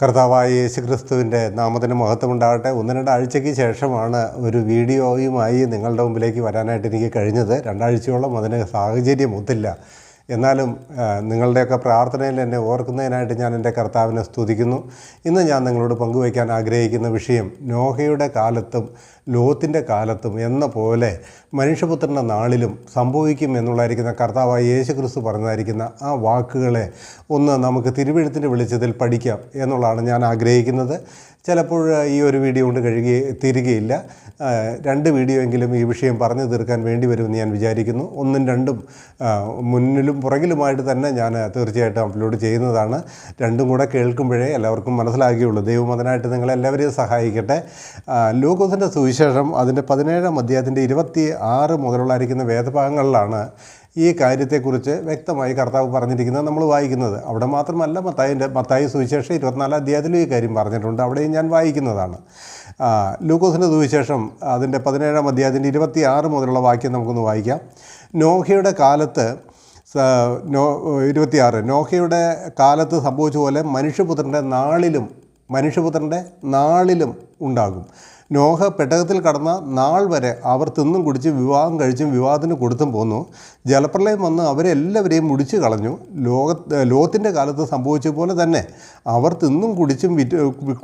കർത്താവായ യേശുക്രിസ്തുവിൻ്റെ നാമത്തിന് മഹത്വമുണ്ടാകട്ടെ. 1-2 ആഴ്ചയ്ക്ക് ശേഷമാണ് ഒരു വീഡിയോയുമായി നിങ്ങളുടെ മുമ്പിലേക്ക് വരാനായിട്ട് എനിക്ക് കഴിഞ്ഞത്. 2 ആഴ്ചയോളം അതിന് സാഹചര്യം ഒത്തില്ല. എന്നാലും നിങ്ങളുടെയൊക്കെ പ്രാർത്ഥനയിൽ എന്നെ ഓർക്കുന്നതിനായിട്ട് ഞാൻ എൻ്റെ കർത്താവിനെ സ്തുതിക്കുന്നു. ഇന്ന് ഞാൻ നിങ്ങളോട് പങ്കുവയ്ക്കാൻ ആഗ്രഹിക്കുന്ന വിഷയം നോഹയുടെ കാലത്തും ലോത്തിൻ്റെ കാലത്തും എന്ന പോലെ മനുഷ്യപുത്രൻ്റെ നാളിലും സംഭവിക്കും എന്നുള്ളതായിരിക്കുന്ന കർത്താവായ യേശുക്രിസ്തു പറഞ്ഞതായിരിക്കുന്ന ആ വാക്കുകളെ ഒന്ന് നമുക്ക് തിരുവെഴുത്തിൻ്റെ വെളിച്ചത്തിൽ പഠിക്കാം എന്നുള്ളതാണ് ഞാൻ ആഗ്രഹിക്കുന്നത്. ചിലപ്പോൾ ഈ ഒരു വീഡിയോ കൊണ്ട് തീരുകയില്ല. 2 വീഡിയോ എങ്കിലും ഈ വിഷയം പറഞ്ഞു തീർക്കാൻ വേണ്ടി വരുമെന്ന് ഞാൻ വിചാരിക്കുന്നു. 1ഉം 2ഉം മുന്നിലും പുറകിലുമായിട്ട് തന്നെ ഞാൻ തീർച്ചയായിട്ടും അപ്ലോഡ് ചെയ്യുന്നതാണ്. 2ഉം കൂടെ കേൾക്കുമ്പോഴേ എല്ലാവർക്കും മനസ്സിലാകുകയുള്ളൂ. ദൈവം അതിനായിട്ട് നിങ്ങളെല്ലാവരെയും സഹായിക്കട്ടെ. ലൂക്കോസിൻ്റെ സുവിശേഷം അതിൻ്റെ 17-ാം അധ്യായത്തിൻ്റെ 26 മുതലുള്ളായിരിക്കുന്ന വേദഭാഗങ്ങളിലാണ് ഈ കാര്യത്തെക്കുറിച്ച് വ്യക്തമായി കർത്താവ് പറഞ്ഞിരിക്കുന്നത് നമ്മൾ വായിക്കുന്നത്. അവിടെ മാത്രമല്ല, മത്തായി സുവിശേഷം 24-ാം അധ്യായത്തിലും ഈ കാര്യം പറഞ്ഞിട്ടുണ്ട്. അവിടെയും ഞാൻ വായിക്കുന്നതാണ്. ലൂക്കോസിൻ്റെ സുവിശേഷം അതിൻ്റെ 17-ാം അധ്യായത്തിൻ്റെ 26 മുതലുള്ള വാക്യം നമുക്കൊന്ന് വായിക്കാം. നോഹയുടെ കാലത്ത് 26 നോഹയുടെ കാലത്ത് സംഭവിച്ച പോലെ മനുഷ്യപുത്രൻ്റെ നാളിലും ഉണ്ടാകും. നോഹ പെട്ടകത്തിൽ കടന്ന നാൾ വരെ അവർ തിന്നും കുടിച്ചും വിവാഹം കഴിച്ചും വിവാഹത്തിന് കൊടുത്തും പോന്നു. ജലപ്രളയം വന്ന് അവരെല്ലാവരെയും മുടിച്ചു കളഞ്ഞു. ലോത്തിൻ്റെ കാലത്ത് സംഭവിച്ച പോലെ തന്നെ അവർ തിന്നും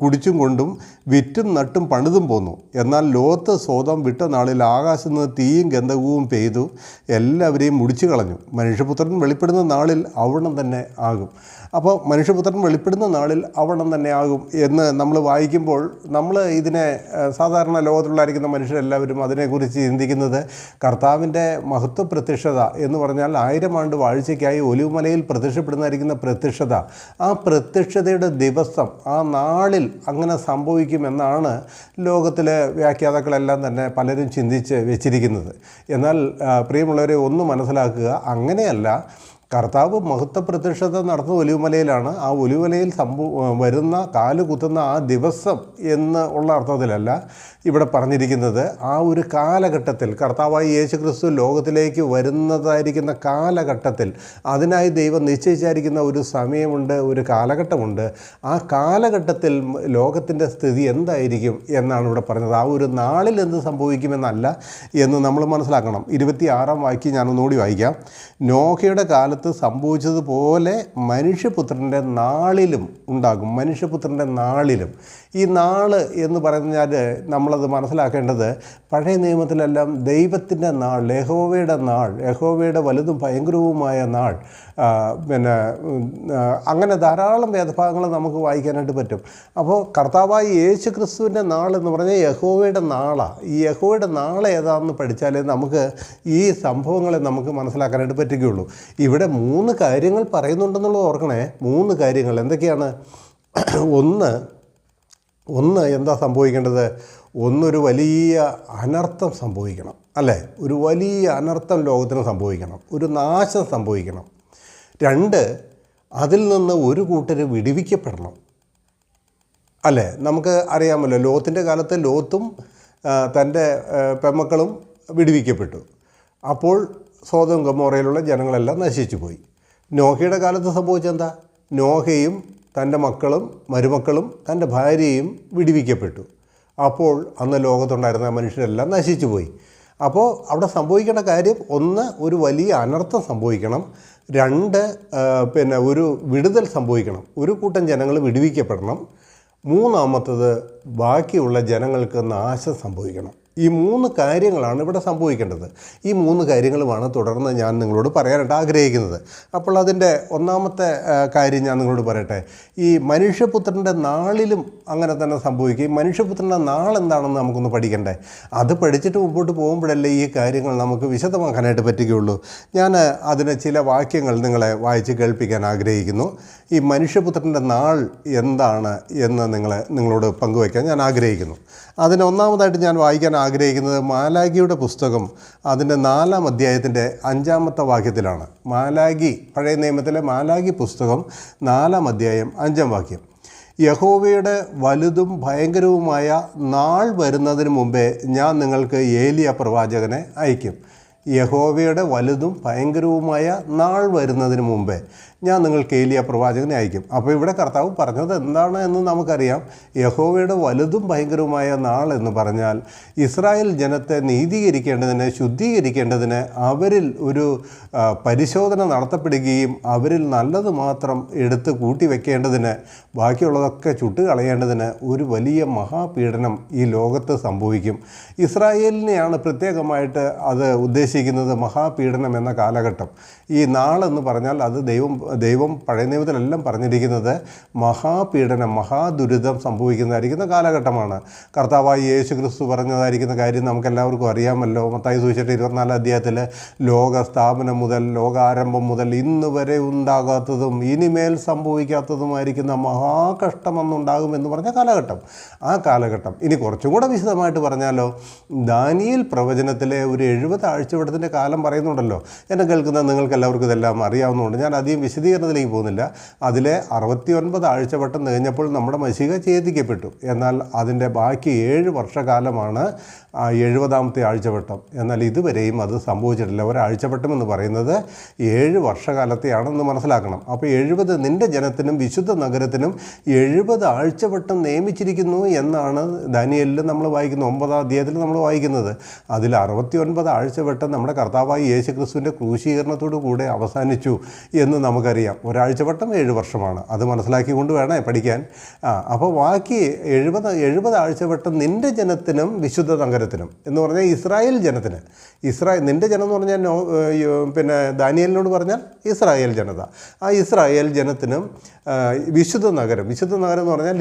കുടിച്ചും കൊണ്ടും വിറ്റും നട്ടും പണിതും പോന്നു. എന്നാൽ ലോത്ത് സോദോം വിട്ട നാളിൽ ആകാശത്ത് നിന്ന് തീയും ഗന്ധകവും പെയ്തു എല്ലാവരെയും മുടിച്ചു കളഞ്ഞു. മനുഷ്യപുത്രൻ വെളിപ്പെടുന്ന നാളിൽ അവിടം തന്നെ ആകും. അപ്പോൾ മനുഷ്യപുത്രൻ വെളിപ്പെടുന്ന നാളിൽ അവിടം തന്നെ ആകും എന്ന് നമ്മൾ വായിക്കുമ്പോൾ നമ്മൾ ഇതിനെ സാധാരണ ലോകത്തിലുള്ളായിരിക്കുന്ന മനുഷ്യരെല്ലാവരും അതിനെക്കുറിച്ച് ചിന്തിക്കുന്നത് കർത്താവിൻ്റെ മഹത്വ പ്രത്യക്ഷത എന്ന് പറഞ്ഞാൽ 1000 ആണ്ട് വാഴ്ചയ്ക്കായി ഒലിവുമലയിൽ പ്രത്യക്ഷപ്പെടുന്നതായിരിക്കുന്ന പ്രത്യക്ഷത, ആ പ്രത്യക്ഷതയുടെ ദിവസം, ആ നാളിൽ അങ്ങനെ സംഭവിക്കുമെന്നാണ് ലോകത്തിലെ വ്യാഖ്യാതാക്കളെല്ലാം തന്നെ പലരും ചിന്തിച്ച് വെച്ചിരിക്കുന്നത്. എന്നാൽ പ്രിയമുള്ളവരെ ഒന്ന് മനസ്സിലാക്കുക, അങ്ങനെയല്ല. കർത്താവ് മഹത്വ പ്രത്യക്ഷത നടത്തുന്ന ഒലിവുമലയിലാണ്. ആ ഒലിവുമലയിൽ വരുന്ന കാല് കുത്തുന്ന ആ ദിവസം എന്ന് ഉള്ള അർത്ഥത്തിലല്ല ഇവിടെ പറഞ്ഞിരിക്കുന്നത്. ആ ഒരു കാലഘട്ടത്തിൽ കർത്താവായ യേശുക്രിസ്തു ലോകത്തിലേക്ക് വരുന്നതായിരിക്കുന്ന കാലഘട്ടത്തിൽ അതിനായി ദൈവം നിശ്ചയിച്ചായിരിക്കുന്ന ഒരു സമയമുണ്ട്, ഒരു കാലഘട്ടമുണ്ട്. ആ കാലഘട്ടത്തിൽ ലോകത്തിൻ്റെ സ്ഥിതി എന്തായിരിക്കും എന്നാണ് ഇവിടെ പറഞ്ഞത്. ആ ഒരു നാളിൽ എന്ത് സംഭവിക്കുമെന്നല്ല എന്ന് നമ്മൾ മനസ്സിലാക്കണം. 26-ാം വാക്യം ഞാനൊന്നുകൂടി വായിക്കാം. നോഹയുടെ കാലത്ത് സംഭവിച്ചതുപോലെ മനുഷ്യപുത്രൻ്റെ നാളിലും ഉണ്ടാകും. മനുഷ്യപുത്രൻ്റെ നാളിലും. ഈ നാള് എന്ന് പറഞ്ഞാൽ നമ്മളത് മനസ്സിലാക്കേണ്ടത് പഴയ നിയമത്തിലെല്ലാം ദൈവത്തിൻ്റെ നാൾ, യഹോവയുടെ വലുതും ഭയങ്കരവുമായ നാൾ, അങ്ങനെ ധാരാളം വേദഭാഗങ്ങൾ നമുക്ക് വായിക്കാനായിട്ട് പറ്റും. അപ്പോൾ കർത്താവായ യേശുക്രിസ്തുവിൻ്റെ നാൾ എന്ന് പറഞ്ഞാൽ യഹോവയുടെ നാളാണ്. ഈ യഹോവയുടെ നാൾ ഏതാണെന്ന് പഠിച്ചാലേ നമുക്ക് ഈ സംഭവങ്ങളെ നമുക്ക് മനസ്സിലാക്കാനായിട്ട് പറ്റുകയുള്ളൂ. ഇവിടെ 3 കാര്യങ്ങൾ പറയുന്നുണ്ടെന്നുള്ളത് ഓർക്കണേ. 3 കാര്യങ്ങൾ എന്തൊക്കെയാണ്? ഒന്ന് എന്താ സംഭവിക്കേണ്ടത്? ഒരു വലിയ അനർത്ഥം സംഭവിക്കണം, അല്ലേ? ഒരു വലിയ അനർത്ഥം ലോകത്തിന് സംഭവിക്കണം, ഒരു നാശം സംഭവിക്കണം. 2, അതിൽ നിന്ന് ഒരു കൂട്ടർ വിടുവിക്കപ്പെടണം, അല്ലേ? നമുക്ക് അറിയാമല്ലോ, ലോത്തിൻ്റെ കാലത്ത് ലോത്തും തൻ്റെ പെമ്മക്കളും വിടുവിക്കപ്പെട്ടു. അപ്പോൾ സോദോം ഗൊമോറയിലുള്ള ജനങ്ങളെല്ലാം നശിച്ചു പോയി. നോഹയുടെ കാലത്ത് സംഭവിച്ചെന്താ? നോഹയും തൻ്റെ മക്കളും മരുമക്കളും തൻ്റെ ഭാര്യയും വിടുവിക്കപ്പെട്ടു. അപ്പോൾ അന്ന് ലോകത്തുണ്ടായിരുന്ന മനുഷ്യരെല്ലാം നശിച്ചു പോയി. അപ്പോൾ അവിടെ സംഭവിക്കേണ്ട കാര്യം 1, ഒരു വലിയ അനർത്ഥം സംഭവിക്കണം. 2, ഒരു വിടുതൽ സംഭവിക്കണം, ഒരു കൂട്ടം ജനങ്ങൾ വിടുവിക്കപ്പെടണം. 3-ാമത്തത് ബാക്കിയുള്ള ജനങ്ങൾക്ക് നാശം സംഭവിക്കണം. ഈ 3 കാര്യങ്ങളാണ് ഇവിടെ സംഭവിക്കേണ്ടത്. ഈ 3 കാര്യങ്ങളുമാണ് തുടർന്ന് ഞാൻ നിങ്ങളോട് പറയാനായിട്ട് ആഗ്രഹിക്കുന്നത്. അപ്പോൾ അതിൻ്റെ 1-ാമത്തെ കാര്യം ഞാൻ നിങ്ങളോട് പറയട്ടെ. ഈ മനുഷ്യപുത്രൻ്റെ നാളിലും അങ്ങനെ തന്നെ സംഭവിക്കും. മനുഷ്യപുത്രൻ്റെ നാൾ എന്താണെന്ന് നമുക്കൊന്ന് പഠിക്കണ്ടേ? അത് പഠിച്ചിട്ട് മുമ്പോട്ട് പോകുമ്പോഴല്ലേ ഈ കാര്യങ്ങൾ നമുക്ക് വിശദമാക്കാനായിട്ട് പറ്റുകയുള്ളൂ. ഞാൻ അതിന് ചില വാക്യങ്ങൾ നിങ്ങളെ വായിച്ച് കേൾപ്പിക്കാൻ ആഗ്രഹിക്കുന്നു. ഈ മനുഷ്യപുത്രൻ്റെ നാൾ എന്താണ് എന്ന് നിങ്ങളോട് പങ്കുവയ്ക്കാൻ ഞാൻ ആഗ്രഹിക്കുന്നു. അതിന് 1-ാമതായിട്ട് ഞാൻ വായിക്കാൻ ആഗ്രഹിക്കുന്നത് മാലാഖിയുടെ പുസ്തകം അതിൻ്റെ 4-ാം അധ്യായത്തിൻ്റെ 5-ാമത്തെ വാക്യത്തിലാണ്. പഴയ നിയമത്തിലെ മാലാഖി പുസ്തകം 4-ാം അധ്യായം 5-ാം വാക്യം. യഹോവയുടെ വലുതും ഭയങ്കരവുമായ നാൾ വരുന്നതിന് മുമ്പേ ഞാൻ നിങ്ങൾക്ക് ഏലിയ പ്രവാചകനെ അയക്കും. യഹോവയുടെ വലുതും ഭയങ്കരവുമായ നാൾ വരുന്നതിന് മുമ്പേ ഞാൻ നിങ്ങൾക്ക് ഏലിയ പ്രവാചകനെ അയക്കും. അപ്പോൾ ഇവിടെ കർത്താവ് പറഞ്ഞത് എന്താണ് എന്ന് നമുക്കറിയാം. യഹോവയുടെ വലുതും ഭയങ്കരവുമായ നാൾ എന്ന് പറഞ്ഞാൽ ഇസ്രായേൽ ജനത്തെ നീതീകരിക്കേണ്ടതിന്, ശുദ്ധീകരിക്കേണ്ടതിന്, അവരിൽ ഒരു പരിശോധന നടത്തപ്പെടുകയും അവരിൽ നല്ലത് മാത്രം എടുത്ത് കൂട്ടിവെക്കേണ്ടതിന്, ബാക്കിയുള്ളതൊക്കെ ചുട്ടുകളയേണ്ടതിന് ഒരു വലിയ മഹാപീഡനം ഈ ലോകത്ത് സംഭവിക്കും. ഇസ്രായേലിനെയാണ് പ്രത്യേകമായിട്ട് അത് ഉദ്ദേശിക്കുന്നത്, മഹാപീഡനം എന്ന കാലഘട്ടം. ഈ നാളെന്ന് പറഞ്ഞാൽ അത് ദൈവം പഴയ നിയമത്തിലെല്ലാം പറഞ്ഞിരിക്കുന്നത് മഹാപീഡനം, മഹാദുരിതം സംഭവിക്കുന്നതായിരിക്കുന്ന കാലഘട്ടമാണ്. കർത്താവായ യേശു ക്രിസ്തു പറഞ്ഞതായിരിക്കുന്ന കാര്യം നമുക്കെല്ലാവർക്കും അറിയാമല്ലോ. മത്തായി സുവിശേഷം 24 അധ്യായത്തിൽ ലോക സ്ഥാപനം മുതൽ, ലോകാരംഭം മുതൽ ഇന്ന് വരെ ഉണ്ടാകാത്തതും ഇനിമേൽ സംഭവിക്കാത്തതുമായിരിക്കുന്ന മഹാകഷ്ടമെന്നുണ്ടാകുമെന്ന് പറഞ്ഞ കാലഘട്ടം. ആ കാലഘട്ടം ഇനി കുറച്ചും കൂടെ വിശദമായിട്ട് പറഞ്ഞാലോ, ദാനിയേൽ പ്രവചനത്തിലെ ഒരു 70 ആഴ്ചവട്ടത്തിൻ്റെ കാലം പറയുന്നുണ്ടല്ലോ. എന്നെ കേൾക്കുന്ന നിങ്ങൾക്ക് എല്ലാവർക്കും ഇതെല്ലാം അറിയാവുന്നതുകൊണ്ട് ഞാൻ അധികം വിശദീകരണത്തിലേക്ക് പോകുന്നില്ല. അതിലെ 69 ആഴ്ചവട്ടം കഴിഞ്ഞപ്പോൾ നമ്മുടെ മശീഹ ഛേദിക്കപ്പെട്ടു. എന്നാൽ അതിൻ്റെ ബാക്കി 7 വർഷക്കാലമാണ് 70ാമത്തെ ആഴ്ചവട്ടം. എന്നാൽ ഇതുവരെയും അത് സംഭവിച്ചിട്ടില്ല. ഒരാഴ്ചവട്ടം എന്ന് പറയുന്നത് 7 വർഷകാലത്തെയാണെന്ന് മനസ്സിലാക്കണം. അപ്പോൾ 70 നിൻ്റെ ജനത്തിനും വിശുദ്ധ നഗരത്തിനും 70 ആഴ്ചവട്ടം നിയമിച്ചിരിക്കുന്നു എന്നാണ് ദാനിയേലിൽ നമ്മൾ വായിക്കുന്നത്. 9ാം അധ്യായത്തിൽ നമ്മൾ വായിക്കുന്നത്. അതിൽ 69 ആഴ്ചവട്ടം നമ്മുടെ കർത്താവായ യേശു ക്രിസ്തുവിൻ്റെ ക്രൂശീകരണത്തോടു കൂടെ അവസാനിച്ചു എന്ന് നമുക്കറിയാം. ഒരാഴ്ചവട്ടം 7 വർഷമാണ്. അത് മനസ്സിലാക്കിക്കൊണ്ട് വേണേ പഠിക്കാൻ. അപ്പോൾ ബാക്കി 70 ആഴ്ചവട്ടം നിൻ്റെ ജനത്തിനും വിശുദ്ധ നഗരത്തിനും എന്ന് പറഞ്ഞാൽ ഇസ്രായേൽ ജനത്തിന്. നിൻ്റെ ജനം എന്ന് പറഞ്ഞാൽ പിന്നെ ദാനിയേലിനോട് പറഞ്ഞാൽ ഇസ്രായേൽ ജനത. ആ ഇസ്രായേൽ ജനത്തിനും വിശുദ്ധ നഗരം എന്ന് പറഞ്ഞാൽ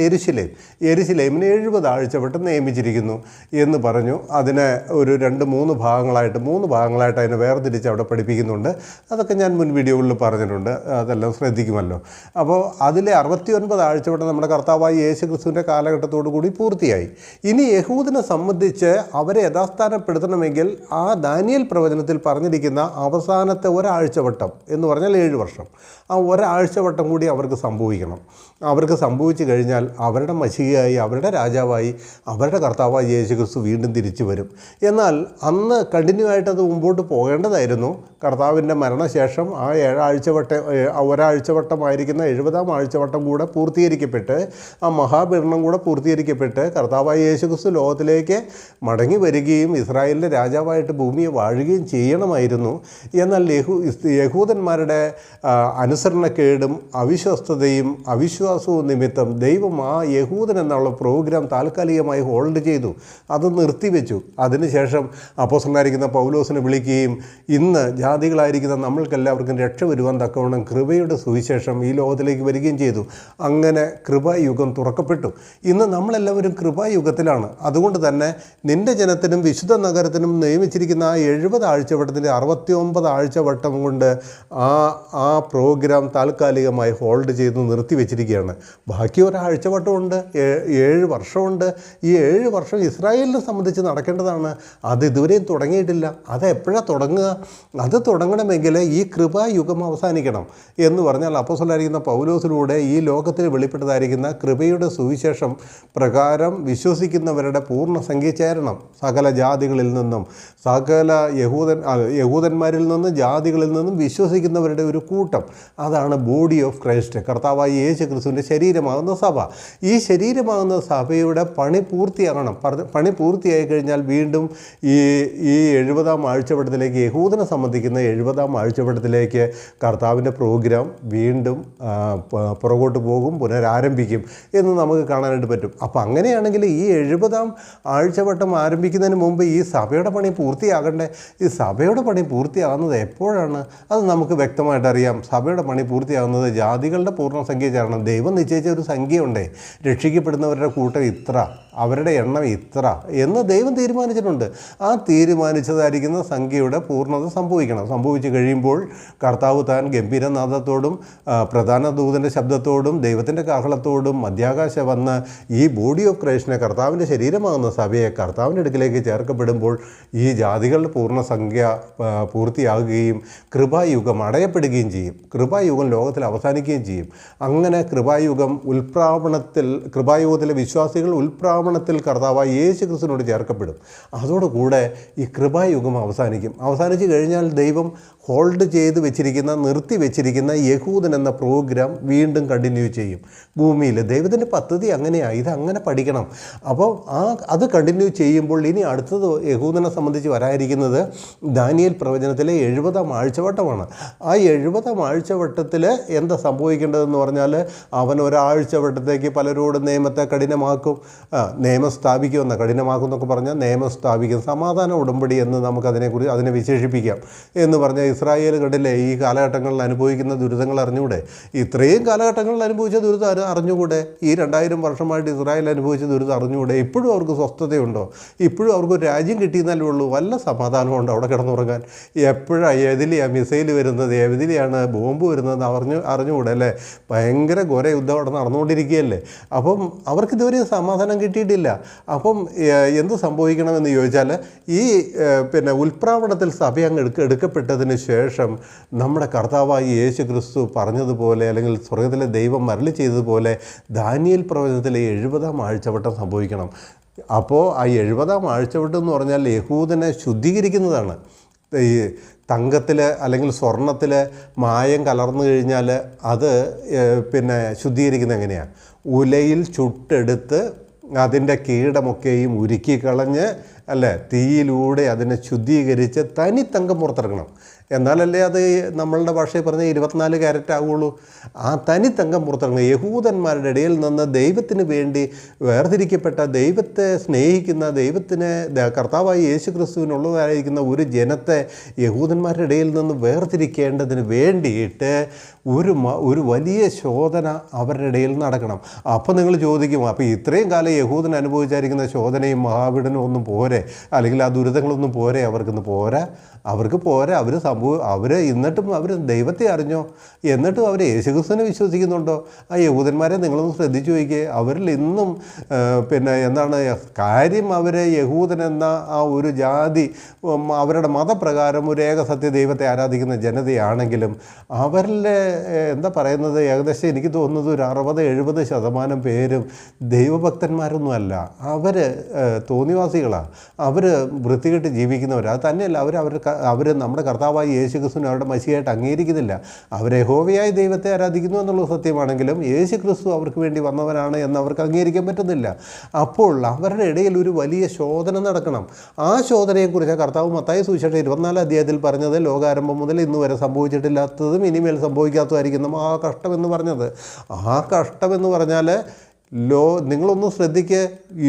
യെരുശലേമിന് 70 ആഴ്ചവട്ടം നിയമിച്ചിരിക്കുന്നു എന്ന് പറഞ്ഞു. അതിനെ ഒരു 2-3 ഭാഗങ്ങളായിട്ട് അതിനെ വേർതിരിച്ച് അവിടെ പഠിപ്പിക്കുന്നുണ്ട്. അതൊക്കെ ഞാൻ മുൻ വീഡിയോകളിൽ പറഞ്ഞിട്ടുണ്ട്, അതെല്ലാം ശ്രദ്ധിക്കുമല്ലോ. അപ്പോൾ അതിലെ 69 ആഴ്ചവട്ടം നമ്മുടെ കർത്താവായ യേശു ക്രിസ്തുവിൻ്റെ കാലഘട്ടത്തോടു കൂടി പൂർത്തിയായി. ഇനി യഹൂദിനെ സംബന്ധിച്ച് അവരെ യഥാസ്ഥാനപ്പെടുത്തണമെങ്കിൽ ആ ദാനിയേൽ പ്രവചനത്തിൽ പറഞ്ഞിരിക്കുന്ന അവസാനത്തെ ഒരാഴ്ചവട്ടം എന്ന് പറഞ്ഞാൽ 7 വർഷം, ആ ഒരാഴ്ചവട്ടം കൂടി അവർക്ക് സംഭവിക്കണം. അവർക്ക് സംഭവിച്ചു കഴിഞ്ഞാൽ അവരുടെ മശീഹയായി, അവരുടെ രാജാവായി, അവരുടെ കർത്താവായ യേശു ക്രിസ്തു വീണ്ടും തിരിച്ചു വരും. എന്നാൽ അന്ന് കണ്ടിന്യൂ ആയിട്ട് അത് മുമ്പോട്ട് പോകേണ്ടതായിരുന്നു. കർത്താവിൻ്റെ മരണശേഷം ആ ഒരാഴ്ചവട്ടമായിരിക്കുന്ന 70ാം ആഴ്ചവട്ടം കൂടെ പൂർത്തീകരിക്കപ്പെട്ട്, ആ മഹാപീഡനം കൂടെ പൂർത്തീകരിക്കപ്പെട്ട് കർത്താവായ യേശു ക്രിസ്തു ലോകത്തിലേക്ക് മടങ്ങി വരികയും ഇസ്രായേലിൻ്റെ രാജാവായിട്ട് ഭൂമിയെ വാഴുകയും ചെയ്യണമായിരുന്നു. എന്നാൽ യഹൂദന്മാരുടെ അനുസരണക്കേടും അവിശ്വസ്തതയും അവിശ്വാസവും നിമിത്തം ദൈവം ആ യഹൂദൻ എന്നുള്ള പ്രോഗ്രാം താൽക്കാലികമായി ഹോൾഡ് ചെയ്തു, അത് നിർത്തിവെച്ചു. അതിനുശേഷം അപ്പോസ്തലനായിരിക്കുന്ന പൗലോസിനെ വിളിക്കുകയും ഇന്ന് ജാതികളായിരിക്കുന്ന നമ്മൾക്കെല്ലാവർക്കും രക്ഷ വരുവാൻ തക്കവണ്ണം കൃപയുടെ സുവിശേഷം ഈ ലോകത്തിലേക്ക് വരികയും ചെയ്തു. അങ്ങനെ കൃപായുഗം തുറക്കപ്പെട്ടു. ഇന്ന് നമ്മളെല്ലാവരും കൃപായുഗത്തിലാണ്. അതുകൊണ്ട് തന്നെ നിൻ്റെ ജനത്തിനും വിശുദ്ധ നഗരത്തിനും നിയമിച്ചിരിക്കുന്ന ആ 70 ആഴ്ചവട്ടത്തിൻ്റെ 69 ആഴ്ചവട്ടം കൊണ്ട് ആ പ്രോഗ്രാം താൽക്കാലികമായി ഹോൾഡ് ചെയ്ത് നിർത്തിവെച്ചിരിക്കുകയാണ്. ബാക്കി ഒരാഴ്ചവട്ടമുണ്ട്, 7 വർഷമുണ്ട്. ഈ 7 വർഷം ഇസ്രായേലിനെ സംബന്ധിച്ച് നടക്കേണ്ടതാണ്. അത് ഇതുവരെയും തുടങ്ങിയിട്ടില്ല. അത് എപ്പോഴാണ് തുടങ്ങുക? അത് തുടങ്ങണമെങ്കിൽ ഈ കൃപായുഗം അവസാനിക്കണം. എന്ന് പറഞ്ഞാൽ അപ്പോസ്തലനായിരിക്കുന്ന പൗലോസിലൂടെ ഈ ലോകത്തിൽ വെളിപ്പെട്ടതായിരിക്കുന്ന കൃപയുടെ സുവിശേഷം പ്രകാരം വിശ്വസിക്കുന്നവരുടെ പൂർണ്ണസംഖ്യ ചേരണം. സകല ജാതികളിൽ നിന്നും, സകല യഹൂദന്മാരിൽ നിന്നും ജാതികളിൽ നിന്നും വിശ്വസിക്കുന്നവരുടെ ഒരു കൂട്ടം. അതാണ് ബോഡി ഓഫ് ക്രൈസ്റ്റ്, കർത്താവായ യേശു ക്രിസ്തുവിൻ്റെ ശരീരമാകുന്ന സഭ. ഈ ശരീരമാകുന്ന സഭയുടെ പണി പൂർത്തിയാകണം. പണി പൂർത്തിയായി കഴിഞ്ഞാൽ വീണ്ടും ഈ 70ാം ആഴ്ചവട്ടത്തിലേക്ക്, യഹൂദനെ സംബന്ധിക്കുന്ന 70ാം ആഴ്ചവട്ടത്തിലേക്ക് കർത്താവിൻ്റെ പ്രോഗ്രാം വീണ്ടും പുറകോട്ട് പോകും, പുനരാരംഭിക്കും എന്ന് നമുക്ക് കാണാനായിട്ട് പറ്റും. അപ്പോൾ അങ്ങനെയാണെങ്കിൽ ഈ 70ാം ആഴ്ചവട്ടം ആരംഭിക്കുന്നതിന് മുമ്പ് ഈ സഭയുടെ പണി പൂർത്തിയാകണ്ടേ? ഈ സഭയുടെ പണി പൂർത്തിയാകുന്നത് എപ്പോഴാണ്? അത് നമുക്ക് വ്യക്തമായിട്ട് അറിയാം. സഭയുടെ പണി പൂർത്തിയാകുന്നത് ജാതികളുടെ പൂർണ്ണസംഖ്യ ചേരണം. ദൈവം നിശ്ചയിച്ച ഒരു സംഖ്യയുണ്ടേ, രക്ഷിക്കപ്പെടുന്നവരുടെ കൂട്ടം ഇത്ര, അവരുടെ എണ്ണം ഇത്ര എന്ന് ദൈവം തീരുമാനിച്ചിട്ടുണ്ട്. ആ തീരുമാനിച്ചതായിരിക്കുന്ന സംഖ്യയുടെ പൂർണ്ണത സംഭവിക്കണം. സംഭവിച്ചു കഴിയുമ്പോൾ കർത്താവ് താൻ ഗംഭീരനാദത്തോടും പ്രധാന ദൂതൻ്റെ ശബ്ദത്തോടും ദൈവത്തിൻ്റെ കാഹളത്തോടും മധ്യാകാശം വന്ന് ഈ ബോഡി ഓഫ് ക്രൈസ്റ്റിനെ, കർത്താവിൻ്റെ ശരീരമാകുന്ന സഭയെ കർത്താവിൻ്റെ അടുക്കിലേക്ക് ചേർക്കപ്പെടുമ്പോൾ ഈ ജാതികളുടെ പൂർണ്ണസംഖ്യ പൂർത്തിയാകുകയും കൃപായുഗം അടയപ്പെടുകയും ചെയ്യും. കൃപായുഗം ലോകത്തിൽ അവസാനിക്കുകയും ചെയ്യും. അങ്ങനെ കൃപായുഗത്തിലെ വിശ്വാസികൾ ഉൽപ്രാവണത്തിൽ കർത്താവായ യേശു ക്രിസ്തുവിനോട് ചേർക്കപ്പെടും. അതോടുകൂടെ ഈ കൃപായുഗം അവസാനിക്കും. അവസാനിച്ചു കഴിഞ്ഞാൽ ദൈവം ഹോൾഡ് ചെയ്ത് വെച്ചിരിക്കുന്ന, നിർത്തി വെച്ചിരിക്കുന്ന വെച്ചിരിക്കുന്ന യഹൂദൻ എന്ന പ്രോഗ്രാം വീണ്ടും കണ്ടിന്യൂ ചെയ്യും ഭൂമിയിൽ. ദൈവത്തിൻ്റെ പദ്ധതി അങ്ങനെയാണ്, ഇതങ്ങനെ പഠിക്കണം. അപ്പോൾ അത് കണ്ടിന്യൂ ചെയ്യുമ്പോൾ ഇനി അടുത്തത് യഹൂദനെ സംബന്ധിച്ച് വരാതിരിക്കുന്നത് ദാനിയേൽ പ്രവചനത്തിലെ 70-ാം ആഴ്ചവട്ടമാണ്. ആ 70-ാം ആഴ്ചവട്ടത്തിൽ എന്താ സംഭവിക്കേണ്ടതെന്ന് പറഞ്ഞാൽ, അവൻ ഒരാഴ്ചവട്ടത്തേക്ക് പലരോടും നിയമത്തെ കഠിനമാക്കും, നിയമം സ്ഥാപിക്കുമെന്ന കഠിനമാക്കും എന്നൊക്കെ പറഞ്ഞാൽ നിയമം സ്ഥാപിക്കും, സമാധാന ഉടമ്പടി എന്ന് നമുക്കതിനെക്കുറിച്ച് അതിനെ വിശേഷിപ്പിക്കാം എന്ന് പറഞ്ഞാൽ, ഇസ്രായേൽ കണ്ടില്ലേ ഈ കാലഘട്ടങ്ങളിൽ അനുഭവിക്കുന്ന ദുരിതങ്ങൾ അറിഞ്ഞുകൂടെ? ഇത്രയും കാലഘട്ടങ്ങളിൽ അനുഭവിച്ച ദുരിതം അറിഞ്ഞുകൂടെ? ഈ 2000 വർഷമായിട്ട് ഇസ്രായേൽ അനുഭവിച്ച ദുരിതം അറിഞ്ഞുകൂടെ? ഇപ്പോഴും അവർക്ക് സ്വസ്ഥതയുണ്ടോ? ഇപ്പോഴും അവർക്ക് ഒരു രാജ്യം കിട്ടിയെന്നല്ലേ ഉള്ളൂ? വല്ല സമാധാനമുണ്ടോ അവിടെ കിടന്നുറങ്ങാൻ? എപ്പോഴാണ് ഏതിലെയാണ് മിസൈൽ വരുന്നത്, ഏതിലെയാണ് ബോംബ് വരുന്നത് അറിഞ്ഞുകൂടെ അല്ലേ? ഭയങ്കര ഘോര യുദ്ധം അവിടെ നടന്നുകൊണ്ടിരിക്കുകയല്ലേ. അപ്പം അവർക്കിതുവരെ സമാധാനം കിട്ടിയിട്ടില്ല. അപ്പം എന്ത് സംഭവിക്കണമെന്ന് ചോദിച്ചാൽ, ഈ ഉൽപ്രാവണത്തിൽ സഭ അങ്ങ് എടുക്കപ്പെട്ടതിന് ശേഷം നമ്മുടെ കർത്താവായ യേശു ക്രിസ്തു പറഞ്ഞതുപോലെ, അല്ലെങ്കിൽ സ്വർഗത്തിലെ ദൈവം അരുളി ചെയ്തതുപോലെ ദാനിയേൽ പ്രവചനത്തിലെ 70-ാം ആഴ്ചവട്ടം സംഭവിക്കണം. അപ്പോൾ ആ 70-ാം ആഴ്ചവട്ടം എന്ന് പറഞ്ഞാൽ യഹൂദനെ ശുദ്ധീകരിക്കുന്നതാണ്. ഈ തങ്കത്തിൽ അല്ലെങ്കിൽ സ്വർണത്തിൽ മായം കലർന്നു കഴിഞ്ഞാൽ അത് ശുദ്ധീകരിക്കുന്നത് എങ്ങനെയാണ്? ഉലയിൽ ചുട്ടെടുത്ത് അതിൻ്റെ കീടമൊക്കെയും ഉരുക്കിക്കളഞ്ഞ് അല്ലേ, തീയിലൂടെ അതിനെ ശുദ്ധീകരിച്ച് തനി തങ്കം പുറത്തിറക്കണം. എന്നാലല്ലേ അത് നമ്മളുടെ ഭാഷയിൽ പറഞ്ഞ 24 ക്യാരറ്റ് ആവുള്ളൂ. ആ തനി തങ്കം പുറത്തിറങ്ങുക. യഹൂദന്മാരുടെ ഇടയിൽ നിന്ന് ദൈവത്തിന് വേണ്ടി വേർതിരിക്കപ്പെട്ട, ദൈവത്തെ സ്നേഹിക്കുന്ന, ദൈവത്തിന് കർത്താവായി യേശു ക്രിസ്തുവിനുള്ളതായിരിക്കുന്ന ഒരു ജനത്തെ യഹൂദന്മാരുടെ ഇടയിൽ നിന്ന് വേർതിരിക്കേണ്ടതിന് വേണ്ടിയിട്ട് ഒരു വലിയ ശോധന അവരുടെ ഇടയിൽ നടക്കണം. അപ്പോൾ നിങ്ങൾ ചോദിക്കും, അപ്പോൾ ഇത്രയും കാലം യഹൂദൻ അനുഭവിച്ചായിരിക്കുന്ന ശോധനയും മഹാപീഡനവും ഒന്നും പോരെ, അല്ലെങ്കിൽ ആ ദുരിതങ്ങളൊന്നും പോരെ? അവർക്ക് പോരാ. അവർ എന്നിട്ടും അവർ ദൈവത്തെ അറിഞ്ഞോ? എന്നിട്ടും അവർ യേശുക്രിസ്തുവിനെ വിശ്വസിക്കുന്നുണ്ടോ? ആ യഹൂദന്മാരെ നിങ്ങളൊന്ന് ശ്രദ്ധിച്ചു നോക്കിയേ. അവരിൽ ഇന്നും എന്താണ് കാര്യം? അവർ യഹൂദൻ എന്ന ആ ഒരു ജാതി അവരുടെ മതപ്രകാരം ഒരു ഏകസത്യ ദൈവത്തെ ആരാധിക്കുന്ന ജനതയാണെങ്കിലും അവരിലെ എന്താ പറയുന്നത്, ഏകദേശം എനിക്ക് തോന്നുന്നത് ഒരു 60-70% പേരും ദൈവഭക്തന്മാരൊന്നുമല്ല. അവർ തോന്നിവാസികളാണ്. അവർ വൃത്തികെട്ട് ജീവിക്കുന്നവർ. അത് തന്നെയല്ല, അവർ നമ്മുടെ കർത്താവായി യേശു ക്രിസ്തുവിനെ അവരുടെ മസിയായിട്ട് അംഗീകരിക്കുന്നില്ല. അവർ യഹോവയായ ദൈവത്തെ ആരാധിക്കുന്നു എന്നുള്ളത് സത്യമാണെങ്കിലും യേശു ക്രിസ്തു അവർക്ക് വേണ്ടി വന്നവനാണ് എന്ന് അവർക്ക് അംഗീകരിക്കാൻ പറ്റുന്നില്ല. അപ്പോൾ അവരുടെ ഇടയിൽ ഒരു വലിയ ശോധന നടക്കണം. ആ ശോധനയെക്കുറിച്ച് കർത്താവ് മത്തായി സുവിശേഷം 24-ാം അധ്യായത്തിൽ പറഞ്ഞത്, ലോകാരംഭം മുതൽ ഇന്ന് വരെ സംഭവിച്ചിട്ടില്ലാത്തതും ഇനിമേൽ സംഭവിക്കാത്തതായിരിക്കുന്ന ആ കഷ്ടമെന്ന് പറഞ്ഞത്. ആ കഷ്ടമെന്ന് പറഞ്ഞാൽ നിങ്ങളൊന്ന് ശ്രദ്ധിക്കുക,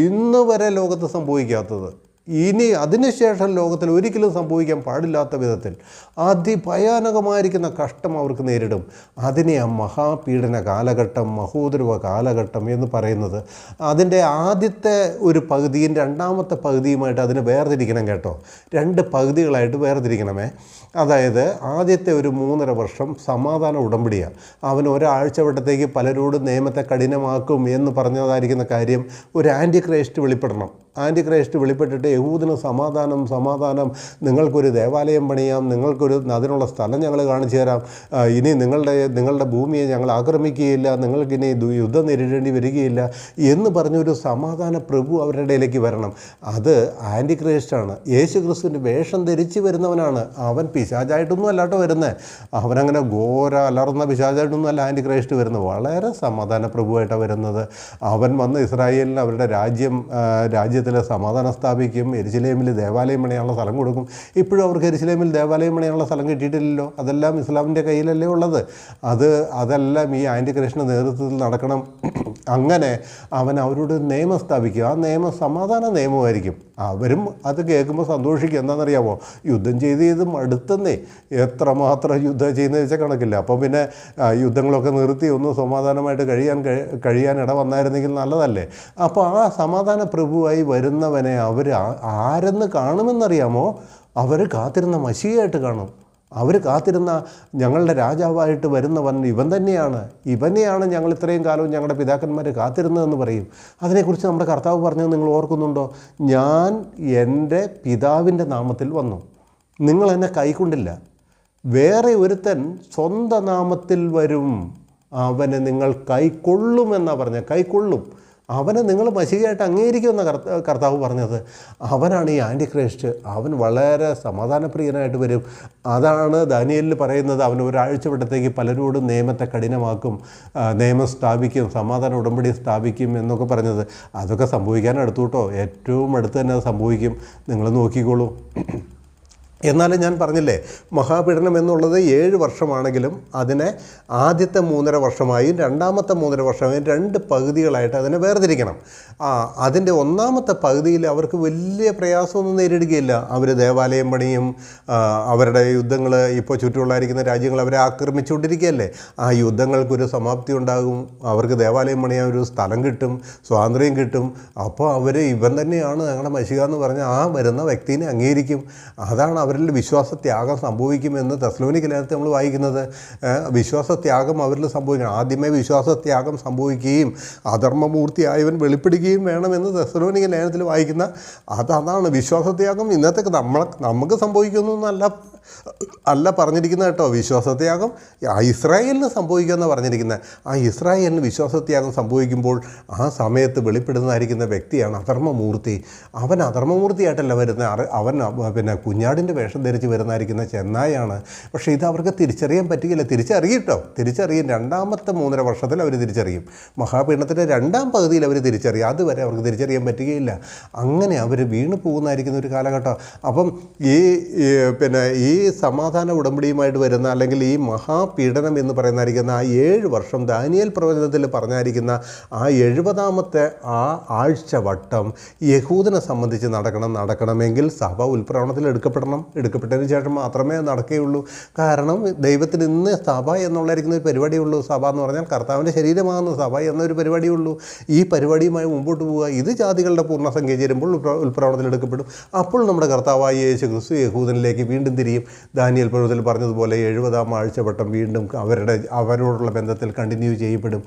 ഇന്ന് വരെ ലോകത്ത് സംഭവിക്കാത്തത്, ഇനി അതിനുശേഷം ലോകത്തിൽ ഒരിക്കലും സംഭവിക്കാൻ പാടില്ലാത്ത വിധത്തിൽ അതിഭയാനകമായിരിക്കുന്ന കഷ്ടം അവർക്ക് നേരിടും. അതിനെ ആ മഹാപീഡന കാലഘട്ടം, മഹോദരവ കാലഘട്ടം എന്ന് പറയുന്നത്. അതിൻ്റെ ആദ്യത്തെ ഒരു പകുതിയും രണ്ടാമത്തെ പകുതിയുമായിട്ട് അതിനെ വേർതിരിക്കണം കേട്ടോ. 2 പകുതികളായിട്ട് വേർതിരിക്കണമേ. അതായത് ആദ്യത്തെ ഒരു 3.5 വർഷം സമാധാന ഉടമ്പടിയാണ്. അവൻ ഒരാഴ്ചവട്ടത്തേക്ക് പലരോടും നിയമത്തെ കഠിനമാക്കും എന്ന് പറഞ്ഞതായിരിക്കുന്ന കാര്യം ഒരു ആൻറ്റി ക്രൈസ്റ്റ് വെളിപ്പെടണം. ആൻറ്റി ക്രൈസ്റ്റ് വെളിപ്പെട്ടിട്ട് യഹൂദന് സമാധാനം, നിങ്ങൾക്കൊരു ദേവാലയം പണിയാം, അതിനുള്ള സ്ഥലം ഞങ്ങൾ കാണിച്ചു തരാം, ഇനി നിങ്ങളുടെ ഭൂമിയെ ഞങ്ങൾ ആക്രമിക്കുകയില്ല, നിങ്ങൾക്കിനി യുദ്ധം നേരിടേണ്ടി വരികയില്ല എന്ന് പറഞ്ഞൊരു സമാധാന പ്രഭു അവരുടെ ഇടയിലേക്ക് വരണം. അത് ആൻറ്റി ക്രൈസ്റ്റാണ്. യേശു ക്രിസ്തുവിൻ്റെ വേഷം ധരിച്ച് വരുന്നവനാണ്. അവൻ പിശാചായിട്ടൊന്നും അല്ലാട്ടോ വരുന്നത്. അവനങ്ങനെ ഘോര അലർന്ന പിശാചായിട്ടൊന്നും അല്ല ആൻറ്റി ക്രൈസ്റ്റ് വരുന്നത്. വളരെ സമാധാന പ്രഭുവായിട്ടാണ് വരുന്നത്. അവൻ വന്ന് ഇസ്രായേലിന് അവരുടെ രാജ്യത്തിലെ സമാധാനം സ്ഥാപിക്കും. യെരുശലേമിൽ ദേവാലയം പണിയാനുള്ള സ്ഥലം കൊടുക്കും. ഇപ്പോഴും അവർക്ക് യെരുശലേമിൽ ദേവാലയം പണിയാനുള്ള സ്ഥലം കിട്ടിയിട്ടില്ലല്ലോ. അതെല്ലാം ഇസ്ലാമിൻ്റെ കയ്യിലല്ലേ ഉള്ളത്. അതെല്ലാം ഈ ആൻറ്റി ക്രൈസ്റ്റിൻ്റെ നേതൃത്വത്തിൽ നടക്കണം. അങ്ങനെ അവൻ അവരോട് നിയമം സ്ഥാപിക്കും. ആ നിയമം സമാധാന നിയമമായിരിക്കും. അവരും അത് കേൾക്കുമ്പോൾ സന്തോഷിക്കും. എന്താണെന്നറിയാമോ? യുദ്ധം ചെയ്ത് മടുത്തന്നേ, എത്രമാത്രം യുദ്ധം ചെയ്യുന്നത് വെച്ചാൽ കണക്കില്ല. അപ്പോൾ പിന്നെ യുദ്ധങ്ങളൊക്കെ നിർത്തി ഒന്ന് സമാധാനമായിട്ട് കഴിയാൻ ഇട വന്നായിരുന്നെങ്കിൽ നല്ലതല്ലേ. അപ്പോൾ ആ സമാധാന പ്രഭുവായി വരുന്നവനെ അവർ ആരെന്ന് കാണുമെന്നറിയാമോ? അവർ കാത്തിരുന്ന മശിയായിട്ട് കാണും. അവർ കാത്തിരുന്ന ഞങ്ങളുടെ രാജാവായിട്ട് വരുന്നവൻ ഇവൻ തന്നെയാണ്, ഇവനെയാണ് ഞങ്ങൾ ഇത്രയും കാലവും ഞങ്ങളുടെ പിതാക്കന്മാർ കാത്തിരുന്നതെന്ന് പറയും. അതിനെക്കുറിച്ച് നമ്മുടെ കർത്താവ് പറഞ്ഞത് നിങ്ങൾ ഓർക്കുന്നുണ്ടോ? ഞാൻ എൻ്റെ പിതാവിൻ്റെ നാമത്തിൽ വന്നു, നിങ്ങൾ എന്നെ കൈക്കൊണ്ടില്ല. വേറെ ഒരുത്തൻ സ്വന്തം നാമത്തിൽ വരും, അവനെ നിങ്ങൾ കൈക്കൊള്ളുമെന്നാണ് പറഞ്ഞത്. കൈക്കൊള്ളും. അവനെ നിങ്ങൾ മശികയായിട്ട് അംഗീകരിക്കുമെന്ന കർത്താവ് പറഞ്ഞത്. അവനാണ് ഈ ആൻറ്റിക്രൈസ്റ്റ്. അവൻ വളരെ സമാധാനപ്രിയനായിട്ട് വരും. അതാണ് ദാനിയേലിൽ പറയുന്നത്. അവൻ ഒരാഴ്ചപ്പെട്ടത്തേക്ക് പലരോടും നിയമത്തെ കഠിനമാക്കും, നിയമം സ്ഥാപിക്കും, സമാധാന ഉടമ്പടി സ്ഥാപിക്കും എന്നൊക്കെ പറഞ്ഞത്. അതൊക്കെ സംഭവിക്കാൻ അടുത്തു കേട്ടോ. ഏറ്റവും അടുത്ത് തന്നെ അത് സംഭവിക്കും. നിങ്ങൾ നോക്കിക്കോളൂ. എന്നാലും ഞാൻ പറഞ്ഞില്ലേ, മഹാപീഡനം എന്നുള്ളത് 7 വർഷമാണെങ്കിലും അതിനെ ആദ്യത്തെ 3.5 വർഷമായും രണ്ടാമത്തെ 3.5 വർഷമായും 2 പകുതികളായിട്ട് അതിനെ വേർതിരിക്കണം. അതിൻ്റെ ഒന്നാമത്തെ പകുതിയിൽ അവർക്ക് വലിയ പ്രയാസമൊന്നും നേരിടുകയില്ല. അവർ ദേവാലയം പണിയും, അവരുടെ യുദ്ധങ്ങൾ, ഇപ്പോൾ ചുറ്റുമുള്ളായിരിക്കുന്ന രാജ്യങ്ങൾ അവരെ ആക്രമിച്ചുകൊണ്ടിരിക്കുകയല്ലേ. ആ യുദ്ധങ്ങൾക്കൊരു സമാപ്തി ഉണ്ടാകും. അവർക്ക് ദേവാലയം പണിയാൻ ഒരു സ്ഥലം കിട്ടും, സ്വാതന്ത്ര്യം കിട്ടും. അപ്പോൾ അവർ ഇവൻ തന്നെയാണ് ഞങ്ങളുടെ മശിഹ എന്ന് പറഞ്ഞ് ആ വരുന്ന വ്യക്തിനെ അംഗീകരിക്കും. അതാണ് അവരിൽ വിശ്വാസത്യാഗം സംഭവിക്കുമെന്ന് തെസ്സലോനിക്ക ലേഖനത്തിൽ നമ്മൾ വായിക്കുന്നത്. വിശ്വാസത്യാഗം അവരിൽ സംഭവിക്കണം. ആദ്യമേ വിശ്വാസത്യാഗം സംഭവിക്കുകയും അധർമ്മമൂർത്തിയായവൻ വെളിപ്പെടുകയും വേണമെന്ന് തെസ്സലോനിക്ക ലേഖനത്തിൽ വായിക്കുന്ന അതാണ് വിശ്വാസത്യാഗം. ഇന്നത്തെ നമുക്ക് സംഭവിക്കുന്നൊന്നല്ല പറഞ്ഞിരിക്കുന്നത് കേട്ടോ. വിശ്വാസത്യാഗം ഇസ്രായേലിന് സംഭവിക്കുമെന്നാണ് പറഞ്ഞിരിക്കുന്നത്. ആ ഇസ്രായേലിന് വിശ്വാസത്യാഗം സംഭവിക്കുമ്പോൾ ആ സമയത്ത് വെളിപ്പെടുന്നതായിരിക്കുന്ന വ്യക്തിയാണ് അധർമ്മമൂർത്തി. അവൻ അധർമ്മമൂർത്തിയായിട്ടല്ല വരുന്നത്, അവൻ പിന്നെ കുഞ്ഞാടിൻ്റെ വേഷം ധരിച്ച് വരുന്നതായിരിക്കുന്ന ചെന്നായാണ്. പക്ഷേ ഇത് അവർക്ക് തിരിച്ചറിയാൻ പറ്റുകയില്ല. തിരിച്ചറിയും. രണ്ടാമത്തെ 3.5 വർഷത്തിൽ അവർ തിരിച്ചറിയും. മഹാപീഡനത്തിൻ്റെ 2ാം പകുതിയിൽ അവർ തിരിച്ചറിയും. അതുവരെ അവർക്ക് തിരിച്ചറിയാൻ പറ്റുകയില്ല. അങ്ങനെ അവർ വീണു പോകുന്നതായിരിക്കുന്ന ഒരു കാലഘട്ടം. അപ്പം ഈ സമാധാന ഉടമ്പടിയുമായിട്ട് വരുന്ന, അല്ലെങ്കിൽ ഈ മഹാപീഡനം എന്ന് പറയുന്നതായിരിക്കുന്ന ആ 7 വർഷം ദാനിയേൽ പ്രവചനത്തിൽ പറഞ്ഞായിരിക്കുന്ന ആ 70ാമത്തെ ആ ആഴ്ചവട്ടം യഹൂദനെ സംബന്ധിച്ച് നടക്കണമെങ്കിൽ സഭ ഉൽപ്രവണത്തിൽ എടുക്കപ്പെട്ടതിന് ശേഷം മാത്രമേ നടക്കുകയുള്ളൂ. കാരണം ദൈവത്തിന് ഇന്ന് സഭ എന്നുള്ളായിരിക്കുന്ന ഒരു പരിപാടിയുള്ളൂ. സഭ എന്ന് പറഞ്ഞാൽ കർത്താവിൻ്റെ ശരീരമാകുന്ന സഭ എന്നൊരു പരിപാടിയുള്ളൂ. ഈ പരിപാടിയുമായി മുമ്പോട്ട് പോവുക. ഇത് ജാതികളുടെ പൂർണ്ണസംഖ്യ ചേരുമ്പോൾ ഉൽപ്രവണത്തിൽ എടുക്കപ്പെടും. അപ്പോൾ നമ്മുടെ കർത്താവായ യേശു ക്രിസ്തു യഹൂദനിലേക്ക് വീണ്ടും തിരിയും. ദാനിയേൽ പ്രവചനത്തിൽ പറഞ്ഞതുപോലെ 70ാം ആഴ്ചവട്ടം വീണ്ടും അവരോടുള്ള ബന്ധത്തിൽ കണ്ടിന്യൂ ചെയ്യപ്പെടും.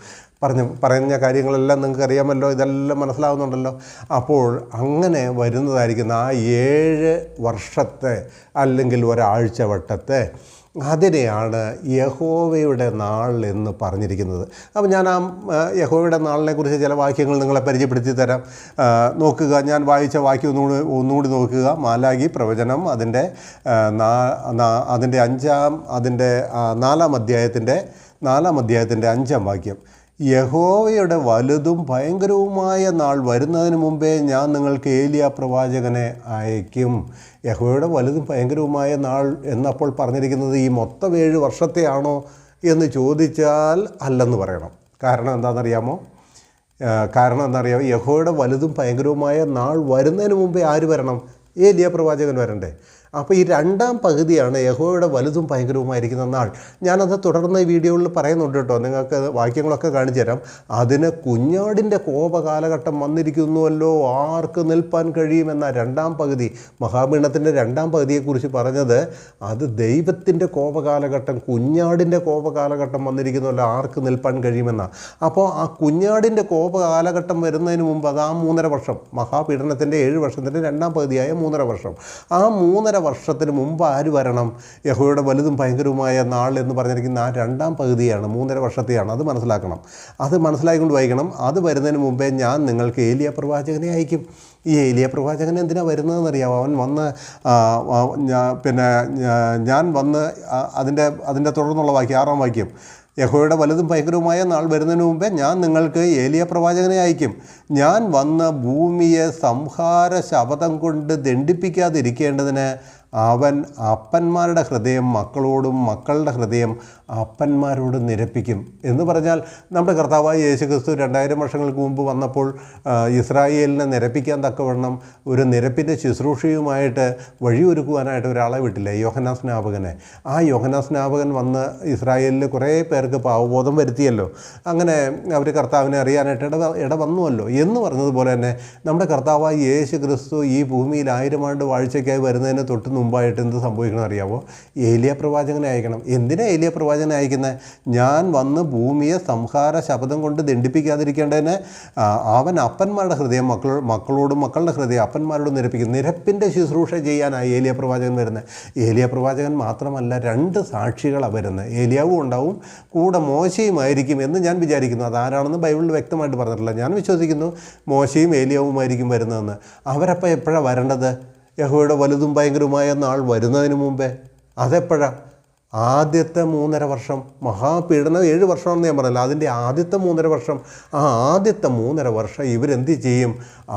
പറഞ്ഞ കാര്യങ്ങളെല്ലാം നിങ്ങൾക്ക് അറിയാമല്ലോ, ഇതെല്ലാം മനസ്സിലാവുന്നുണ്ടല്ലോ. അപ്പോൾ അങ്ങനെ വരുന്നതായിരിക്കുന്ന ആ 7 വർഷത്തെ അല്ലെങ്കിൽ ഒരാഴ്ചവട്ടത്തെ അതിനെയാണ് യഹോവയുടെ നാൾ എന്ന് പറഞ്ഞിരിക്കുന്നത്. അപ്പോൾ ഞാൻ ആ യഹോവയുടെ നാളിനെക്കുറിച്ച് ചില വാക്യങ്ങൾ നിങ്ങളെ പരിചയപ്പെടുത്തി തരാം. നോക്കുക, ഞാൻ വായിച്ച വാക്യം ഒന്നുകൂടി നോക്കുക. മാലാഖി പ്രവചനം അതിൻ്റെ 4-ാം അധ്യായത്തിൻ്റെ 5-ാം വാക്യം. യഹോവയുടെ വലുതും ഭയങ്കരവുമായ നാൾ വരുന്നതിന് മുമ്പേ ഞാൻ നിങ്ങൾക്ക് ഏലിയ പ്രവാചകനെ അയക്കും. യഹോവയുടെ വലുതും ഭയങ്കരവുമായ നാൾ എന്നപ്പോൾ പറഞ്ഞിരിക്കുന്നത് ഈ മൊത്തം 7 വർഷത്തെയാണോ എന്ന് ചോദിച്ചാൽ അല്ലെന്ന് പറയണം. കാരണം എന്താണെന്നറിയാമോ? യഹോവയുടെ വലുതും ഭയങ്കരവുമായ നാൾ വരുന്നതിന് മുമ്പേ ആര് വരണം? ഏലിയ പ്രവാചകൻ വരണ്ടേ? അപ്പോൾ ഈ 2ാം പകുതിയാണ് യഹോവയുടെ വലുതും ഭയങ്കരവുമായിരിക്കുന്ന നാൾ. ഞാനത് തുടർന്ന് ഈ വീഡിയോയിൽ പറയുന്നുണ്ട് കേട്ടോ. നിങ്ങൾക്ക് വാക്യങ്ങളൊക്കെ കാണിച്ചു തരാം. അതിന് കുഞ്ഞാടിൻ്റെ കോപകാലഘട്ടം വന്നിരിക്കുന്നുവല്ലോ, ആർക്ക് നിൽപ്പാൻ കഴിയുമെന്ന 2ാം പകുതി, മഹാപീഡനത്തിൻ്റെ 2ാം പകുതിയെക്കുറിച്ച് പറഞ്ഞത് അത് ദൈവത്തിൻ്റെ കോപകാലഘട്ടം, കുഞ്ഞാടിൻ്റെ കോപകാലഘട്ടം വന്നിരിക്കുന്നുവല്ലോ, ആർക്ക് നിൽപ്പാൻ കഴിയുമെന്ന. അപ്പോൾ ആ കുഞ്ഞാടിൻ്റെ കോപകാലഘട്ടം വരുന്നതിന് മുമ്പ് അത് ആ 3.5 വർഷം, മഹാപീഡനത്തിൻ്റെ 7 വർഷത്തിൻ്റെ 2ാം പകുതിയായ 3.5 വർഷം, ആ 3.5 വർഷത്തിന് മുമ്പ് ആര് വരണം? യഹോവയുടെ വലുതും ഭയങ്കരവുമായ നാൾ എന്ന് പറഞ്ഞിരിക്കുന്ന ആ 2ാം പകുതിയാണ്, 3.5 വർഷത്തെയാണ്. അത് മനസ്സിലാക്കണം. അത് മനസ്സിലാക്കിക്കൊണ്ട് വായിക്കണം. അത് വരുന്നതിന് മുമ്പേ ഞാൻ നിങ്ങൾക്ക് ഏലിയ പ്രവാചകനെ അയക്കും. ഈ ഏലിയ പ്രവാചകൻ എന്തിനാണ് വരുന്നതെന്നറിയാമോ? അവൻ വന്ന് ഞാൻ വന്ന് അതിൻ്റെ തുടർന്നുള്ള വാക്യം 6-ാം വാക്യം. യഹോവയുടെ വലുതും ഭയങ്കരവുമായ നാൾ വരുന്നതിന് മുമ്പേ ഞാൻ നിങ്ങൾക്ക് ഏലിയ പ്രവാചകനെ അയക്കും. ഞാൻ വന്ന് ഭൂമിയെ സംഹാര ശപഥം കൊണ്ട് ദണ്ഡിപ്പിക്കാതിരിക്കേണ്ടതിന് അവൻ അപ്പന്മാരുടെ ഹൃദയം മക്കളോടും മക്കളുടെ ഹൃദയം അപ്പന്മാരോടും നിരപ്പിക്കും. എന്ന് പറഞ്ഞാൽ നമ്മുടെ കർത്താവായ യേശു ക്രിസ്തു 2000 വർഷങ്ങൾക്ക് മുമ്പ് വന്നപ്പോൾ ഇസ്രായേലിനെ നിരപ്പിക്കാൻ തക്കവണ്ണം ഒരു നിരപ്പിൻ്റെ ശുശ്രൂഷയുമായിട്ട് വഴിയൊരുക്കുവാനായിട്ട് ഒരാളെ വിട്ടില്ലേ? യോഹന്നാൻ സ്നാപകനെ. ആ യോഹന്നാൻ സ്നാപകൻ വന്ന് ഇസ്രായേലിൽ കുറേ പേർക്ക് പാവബോധം വരുത്തിയല്ലോ. അങ്ങനെ അവർ കർത്താവിനെ അറിയാനായിട്ട് ഇട വന്നുവല്ലോ. എന്ന് പറഞ്ഞതുപോലെ തന്നെ നമ്മുടെ കർത്താവായ യേശു ക്രിസ്തു ഈ ഭൂമിയിൽ 1000 ആണ്ട് വാഴ്ചയ്ക്കായി വരുന്നതിന് തൊട്ട് മുമ്പായിട്ട് എന്ത് സംഭവിക്കണം അറിയാമോ? ഏലിയ പ്രവാചകനെ അയക്കണം. എന്തിനാ ഏലിയ പ്രവാചകനെ അയക്കുന്നത്? ഞാൻ വന്ന് ഭൂമിയെ സംഹാര ശബ്ദം കൊണ്ട് ദണ്ഡിപ്പിക്കാതിരിക്കേണ്ടതിന് അവൻ അപ്പന്മാരുടെ ഹൃദയം മക്കളോടും മക്കളുടെ ഹൃദയം അപ്പന്മാരോടും നിരപ്പിക്കും. നിരപ്പിൻ്റെ ശുശ്രൂഷ ചെയ്യാനാണ് ഏലിയ പ്രവാചകൻ വരുന്നത്. ഏലിയ പ്രവാചകൻ മാത്രമല്ല, 2 സാക്ഷികളാണ് വരുന്നത്. ഏലിയാവും ഉണ്ടാവും, കൂടെ മോശയുമായിരിക്കും എന്ന് ഞാൻ വിചാരിക്കുന്നു. അതാരാണെന്ന് ബൈബിളിൽ വ്യക്തമായിട്ട് പറഞ്ഞിട്ടില്ല. ഞാൻ വിശ്വസിക്കുന്നു മോശയും ഏലിയാവുമായിരിക്കും വരുന്നതെന്ന്. അവരപ്പോൾ എപ്പോഴാണ് വരേണ്ടത്? യഹോവയുടെ വലുതും ഭയങ്കരവുമായ നാൾ വരുന്നതിന് മുമ്പേ. അതെപ്പോഴാണ്? ആദ്യത്തെ 3.5 വർഷം. മഹാപീഡനം 7 വർഷമാണെന്ന് ഞാൻ പറഞ്ഞില്ല, അതിൻ്റെ ആദ്യത്തെ 3.5 വർഷം. ആ ആദ്യത്തെ 3.5 വർഷം ഇവരെന്ത് ചെയ്യും?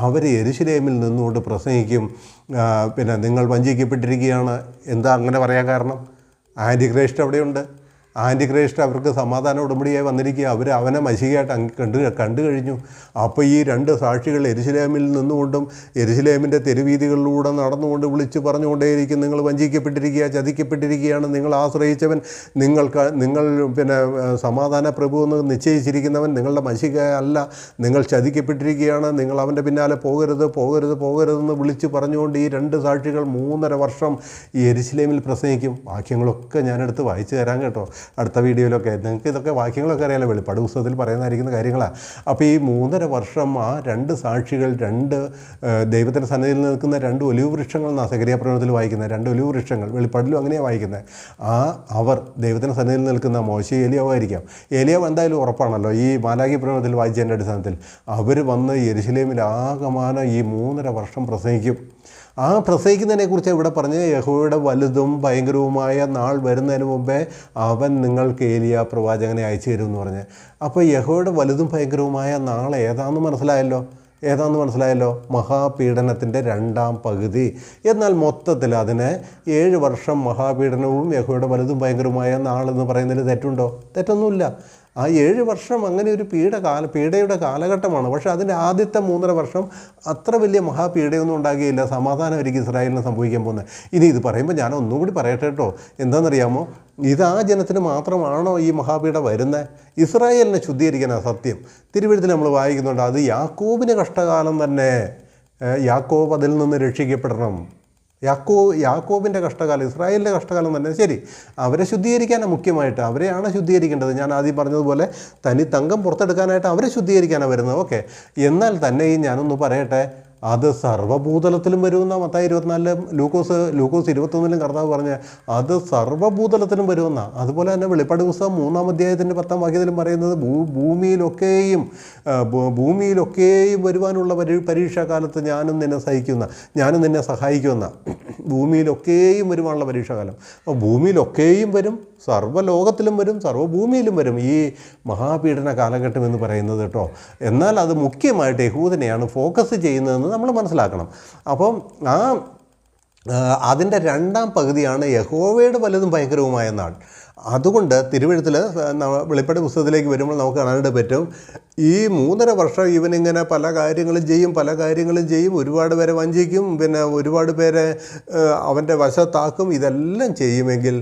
അവർ യെരുശലേമിൽ നിന്നുകൊണ്ട് പ്രസംഗിക്കും, പിന്നെ നിങ്ങൾ വഞ്ചിക്കപ്പെട്ടിരിക്കുകയാണ്. എന്താ അങ്ങനെ പറയാൻ കാരണം? ആൻറ്റി ക്രൈസ്റ്റ് അവിടെയുണ്ട്. ആൻറ്റി ക്രൈസ്റ്റ് അവർക്ക് സമാധാന ഉടമ്പടിയായി വന്നിരിക്കുക. അവനെ മഷികയായിട്ട് കണ്ടു കഴിഞ്ഞു. അപ്പോൾ ഈ 2 സാക്ഷികൾ യെരുശലേമിൽ നിന്നുകൊണ്ടും യെരുശലേമിൻ്റെ തെരുവീതികളിലൂടെ നടന്നുകൊണ്ട് വിളിച്ചു പറഞ്ഞുകൊണ്ടേയിരിക്കും, നിങ്ങൾ വഞ്ചിക്കപ്പെട്ടിരിക്കുക, ചതിക്കപ്പെട്ടിരിക്കുകയാണ്. നിങ്ങൾ ആശ്രയിച്ചവൻ, നിങ്ങൾ പിന്നെ സമാധാന പ്രഭു എന്ന് നിശ്ചയിച്ചിരിക്കുന്നവൻ നിങ്ങളുടെ മഷിക അല്ല, നിങ്ങൾ ചതിക്കപ്പെട്ടിരിക്കുകയാണ്, നിങ്ങൾ അവൻ്റെ പിന്നാലെ പോകരുതെന്ന് വിളിച്ചു പറഞ്ഞുകൊണ്ട് ഈ 2 സാക്ഷികൾ 3.5 വർഷം ഈ യെരുശലേമിൽ പ്രസംഗിക്കും. വാക്യങ്ങളൊക്കെ ഞാനെടുത്ത് വായിച്ചു തരാം കേട്ടോ, അടുത്ത വീഡിയോയിലൊക്കെ. നിങ്ങൾക്ക് ഇതൊക്കെ വാക്യങ്ങളൊക്കെ അറിയാലോ, വെളിപ്പാട് പുസ്തകത്തിൽ പറയുന്നതായിരിക്കുന്ന കാര്യങ്ങളാണ്. അപ്പോൾ ഈ 3.5 വർഷം ആ 2 സാക്ഷികൾ, 2 ദൈവത്തിൻ്റെ സന്നിധിയിൽ നിൽക്കുന്ന 2 ഒലിവ് വൃക്ഷങ്ങൾ എന്നാണ് സെഖര്യാ പ്രവചനത്തിൽ വായിക്കുന്നത്. 2 ഒലിവ് വൃക്ഷങ്ങൾ, വെളിപ്പാടിലും അങ്ങനെയാണ് വായിക്കുന്നത്. അവർ ദൈവത്തിൻ്റെ സന്നിധിയിൽ നിൽക്കുന്ന മോശെ ഏലിയാവായിരിക്കാം. ഏലിയാവ് എന്തായാലും ഉറപ്പാണല്ലോ. ഈ മാലാഖി പ്രവചനത്തിൽ വായിച്ചതിൻ്റെ അടിസ്ഥാനത്തിൽ അവർ വന്ന് യെരുശലേമിൽ ആകമാനം ഈ 3.5 വർഷം പ്രസംഗിക്കും. ആ പ്രസംഗിക്കുന്നതിനെക്കുറിച്ച് ഇവിടെ പറഞ്ഞ് യഹോവയുടെ വലുതും ഭയങ്കരവുമായ നാൾ വരുന്നതിന് മുമ്പേ അവൻ നിങ്ങൾക്ക് ഏലിയ പ്രവാചകനെ അയച്ചു തരുമെന്ന് പറഞ്ഞ്. അപ്പോൾ യഹോവയുടെ വലുതും ഭയങ്കരവുമായ നാൾ ഏതാണെന്ന് മനസ്സിലായല്ലോ? മഹാപീഡനത്തിൻ്റെ 2ാം പകുതി. എന്നാൽ മൊത്തത്തിൽ അതിനെ 7 വർഷം മഹാപീഡനവും യഹോവയുടെ വലുതും ഭയങ്കരവുമായ നാളെന്ന് പറയുന്നതിൽ തെറ്റുണ്ടോ? തെറ്റൊന്നുമില്ല. ആ 7 വർഷം അങ്ങനെ ഒരു പീഡയുടെ കാലഘട്ടമാണ്. പക്ഷേ അതിൻ്റെ ആദ്യത്തെ 3.5 വർഷം അത്ര വലിയ മഹാപീഡയൊന്നും ഉണ്ടാകുകയില്ല. സമാധാനമായിരിക്കും ഇസ്രായേലിന് സംഭവിക്കാൻ പോകുന്നത്. ഇനി ഇത് പറയുമ്പോൾ ഞാൻ ഒന്നും കൂടി പറയട്ടെ കേട്ടോ. എന്താണെന്നറിയാമോ? ഇത് ആ ജനത്തിന് മാത്രമാണോ ഈ മഹാപീഡ വരുന്നത്? ഇസ്രായേലിനെ ശുദ്ധീകരിക്കാനാണ് സത്യം. തിരുവെഴുത്തിൽ നമ്മൾ വായിക്കുന്നുണ്ട്, അത് യാക്കോബിന് കഷ്ടകാലം തന്നെ. യാക്കോബ് അതിൽ നിന്ന് രക്ഷിക്കപ്പെടണം. യാക്കോബിൻ്റെ കഷ്ടകാലം, ഇസ്രായേലിൻ്റെ കഷ്ടകാലം തന്നെ. ശരി, അവരെ ശുദ്ധീകരിക്കാനാണ് മുഖ്യമായിട്ട്, അവരെയാണ് ശുദ്ധീകരിക്കേണ്ടത്. ഞാൻ ആദ്യം പറഞ്ഞതുപോലെ തനി തങ്കം പുറത്തെടുക്കാനായിട്ട് അവരെ ശുദ്ധീകരിക്കാനാണ് വരുന്നത്. ഓക്കെ, എന്നാൽ തന്നെയും ഞാനൊന്ന് പറയട്ടെ, അത് സർവ്വഭൂതലത്തിലും വരുമെന്നാണ് മത്തായി 24 ലൂക്കോസ് 21 കർത്താവ് പറഞ്ഞ്, അത് സർവ്വഭൂതലത്തിലും വരുമെന്നാണ്. അതുപോലെ തന്നെ വെളിപ്പാട് പുസ്തകം 3-ാം അധ്യായത്തിൻ്റെ 10-ാം വാക്യത്തിലും പറയുന്നത് ഭൂമിയിലൊക്കെയും വരുവാനുള്ള പരീക്ഷാകാലത്ത് ഞാനും നിന്നെ സഹായിക്കുമെന്ന. ഭൂമിയിലൊക്കെയും വരുവാനുള്ള പരീക്ഷാകാലം. അപ്പോൾ ഭൂമിയിലൊക്കെയും വരും, സർവ്വലോകത്തിലും വരും, സർവ്വഭൂമിയിലും വരും ഈ മഹാപീഡന കാലഘട്ടം എന്ന് പറയുന്നത് കേട്ടോ. എന്നാൽ അത് മുഖ്യമായിട്ട് യഹൂദനെയാണ് ഫോക്കസ് ചെയ്യുന്നതെന്ന് നമ്മൾ മനസ്സിലാക്കണം. അപ്പം അതിൻ്റെ 2ാം പകുതിയാണ് യഹോവയുടെ വലുതും ഭയങ്കരവുമായ നാൾ. അതുകൊണ്ട് തിരുവെഴുത്തിൽ വെളിപ്പാട് പുസ്തകത്തിലേക്ക് വരുമ്പോൾ നമുക്ക് കാണാനായിട്ട് പറ്റും, ഈ 3.5 വർഷം ഇവനിങ്ങനെ പല കാര്യങ്ങളും ചെയ്യും, ഒരുപാട് പേരെ വഞ്ചിക്കും, പിന്നെ ഒരുപാട് പേരെ അവൻ്റെ വശത്താക്കും. ഇതെല്ലാം ചെയ്യുമെങ്കിൽ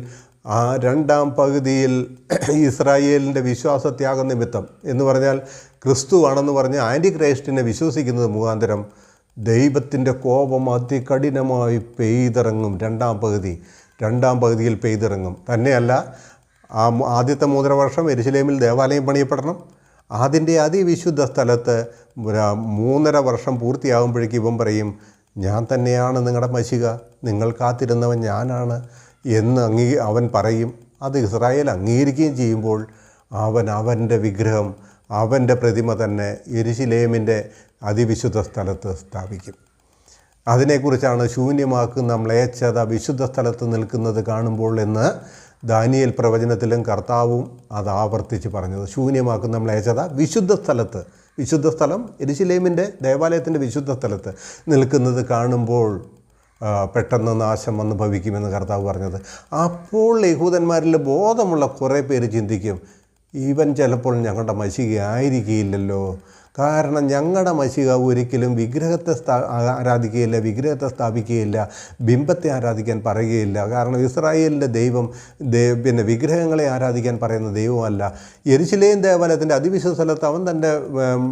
ആ 2ാം പകുതിയിൽ ഇസ്രായേലിൻ്റെ വിശ്വാസത്യാഗ നിമിത്തം എന്ന് പറഞ്ഞാൽ ക്രിസ്തുവാണെന്ന് പറഞ്ഞ് ആൻറ്റി ക്രൈസ്റ്റിനെ വിശ്വസിക്കുന്നത് മുഖാന്തരം ദൈവത്തിൻ്റെ കോപം അതികഠിനമായി പെയ്തിറങ്ങും. 2ാം പകുതിയിൽ പെയ്തിറങ്ങും. തന്നെയല്ല, ആ ആദ്യത്തെ 3.5 വർഷം യെരുശലേമിൽ ദേവാലയം പണിയപ്പെടണം. അതിൻ്റെ അതിവിശുദ്ധ സ്ഥലത്ത് 3.5 വർഷം പൂർത്തിയാകുമ്പോഴേക്കും ഇവൻ പറയും, ഞാൻ തന്നെയാണ് നിങ്ങളുടെ മശിക, നിങ്ങൾ കാത്തിരുന്നവൻ ഞാനാണ് എന്ന് അവൻ പറയും. അത് ഇസ്രായേൽ അംഗീകരിക്കുകയും ചെയ്യുമ്പോൾ അവൻ്റെ വിഗ്രഹം, അവൻ്റെ പ്രതിമ തന്നെ യെരുശലേമിൻ്റെ അതിവിശുദ്ധ സ്ഥലത്ത് സ്ഥാപിക്കും. അതിനെക്കുറിച്ചാണ് ശൂന്യമാക്കുന്ന മ്ലേച്ഛത വിശുദ്ധ സ്ഥലത്ത് നിൽക്കുന്നത് കാണുമ്പോൾ എന്ന് ദാനിയേൽ പ്രവചനത്തിലും കർത്താവും അത് ആവർത്തിച്ച് പറഞ്ഞത്. ശൂന്യമാക്കുന്ന മ്ലേച്ഛത വിശുദ്ധ സ്ഥലം യെരുശലേമിൻ്റെ ദേവാലയത്തിൻ്റെ വിശുദ്ധ സ്ഥലത്ത് നിൽക്കുന്നത് കാണുമ്പോൾ പെട്ടെന്ന് നാശം വന്ന് ഭവിക്കുമെന്ന് കർത്താവ് പറഞ്ഞത്. അപ്പോൾ യഹൂദന്മാരിൽ ബോധമുള്ള കുറേ പേര് ചിന്തിക്കും, ഇവൻ ചിലപ്പോൾ ഞങ്ങളുടെ മശിക ആയിരിക്കില്ലല്ലോ. കാരണം ഞങ്ങളുടെ മശിഹ ഒരിക്കലും വിഗ്രഹത്തെ ആരാധിക്കുകയില്ല, വിഗ്രഹത്തെ സ്ഥാപിക്കുകയില്ല, ബിംബത്തെ ആരാധിക്കാൻ പറയുകയില്ല. കാരണം ഇസ്രായേലിൻ്റെ ദൈവം പിന്നെ വിഗ്രഹങ്ങളെ ആരാധിക്കാൻ പറയുന്ന ദൈവമല്ല. യെരുശലേം ദേവാലയത്തിൻ്റെ അതിവിശുദ്ധ സ്ഥലത്ത് അവൻ തൻ്റെ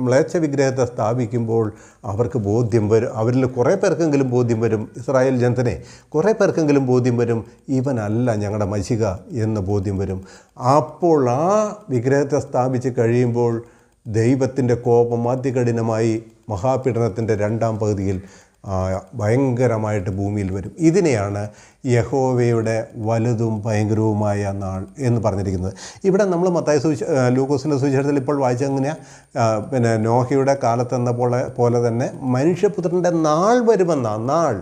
മ്ലേച്ഛ വിഗ്രഹത്തെ സ്ഥാപിക്കുമ്പോൾ അവർക്ക് ബോധ്യം വരും, അവരിൽ കുറേ പേർക്കെങ്കിലും ബോധ്യം വരും, ഇസ്രായേൽ ജനത്തിനെ കുറേ പേർക്കെങ്കിലും ബോധ്യം വരും, ഇവനല്ല ഞങ്ങളുടെ മശിഹ എന്ന് ബോധ്യം വരും. അപ്പോൾ ആ വിഗ്രഹത്തെ സ്ഥാപിച്ച് കഴിയുമ്പോൾ ദൈവത്തിൻ്റെ കോപം അതികഠിനമായി മഹാപീഡനത്തിൻ്റെ രണ്ടാം പകുതിയിൽ ഭയങ്കരമായിട്ട് ഭൂമിയിൽ വരും. ഇതിനെയാണ് യഹോവയുടെ വലുതും ഭയങ്കരവുമായ നാൾ എന്ന് പറഞ്ഞിരിക്കുന്നത്. ഇവിടെ നമ്മൾ ലൂക്കോസിൻ്റെ സുവിശേഷത്തിൽ ഇപ്പോൾ വായിച്ചെങ്ങനെയാണ്, പിന്നെ നോഹയുടെ കാലത്തെന്ന പോലെ തന്നെ മനുഷ്യപുത്രൻ്റെ നാൾ വരുമെന്നാണ്. നാൾ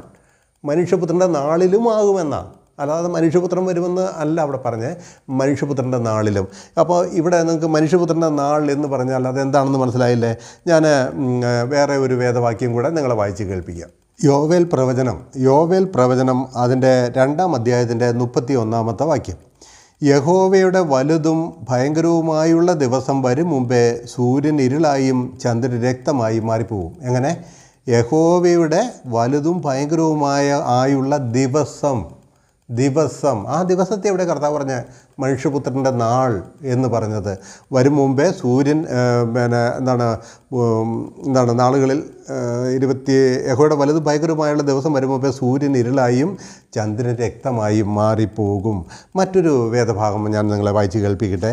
മനുഷ്യപുത്രൻ്റെ നാളിലും ആകുമെന്നാണ്, അല്ലാതെ മനുഷ്യപുത്രൻ വരുമെന്ന് അല്ല അവിടെ പറഞ്ഞ്, മനുഷ്യപുത്രൻ്റെ നാളിലും. അപ്പോൾ ഇവിടെ നിങ്ങൾക്ക് മനുഷ്യപുത്രൻ്റെ നാൾ എന്ന് പറഞ്ഞാൽ അതെന്താണെന്ന് മനസ്സിലായില്ലേ? ഞാൻ വേറെ ഒരു വേദവാക്യം കൂടെ നിങ്ങളെ വായിച്ച് കേൾപ്പിക്കാം. യോവേൽ പ്രവചനം അതിൻ്റെ 2-ാം അധ്യായത്തിൻ്റെ 31-ാമത്തെ വാക്യം. യഹോവയുടെ വലുതും ഭയങ്കരവുമായുള്ള ദിവസം വരും മുമ്പേ സൂര്യൻ ഇരുളായും ചന്ദ്രൻ രക്തമായും മാറിപ്പോവും. എങ്ങനെ? യഹോവയുടെ വലുതും ഭയങ്കരവുമായുള്ള ദിവസം ആ ദിവസത്തെ എവിടെ കർത്താവ് പറഞ്ഞ മനുഷ്യപുത്രൻ്റെ നാൾ എന്ന് പറഞ്ഞത്? വരും മുമ്പേ സൂര്യൻ എന്താണ് നാളുകളിൽ യഹോവയുടെ വലുതും ഭയങ്കരവുമായുള്ള ദിവസം വരും മുമ്പേ സൂര്യൻ ഇരുളായും ചന്ദ്രൻ രക്തമായും മാറിപ്പോകും. മറ്റൊരു വേദഭാഗം ഞാൻ നിങ്ങളെ വായിച്ച് കേൾപ്പിക്കട്ടെ.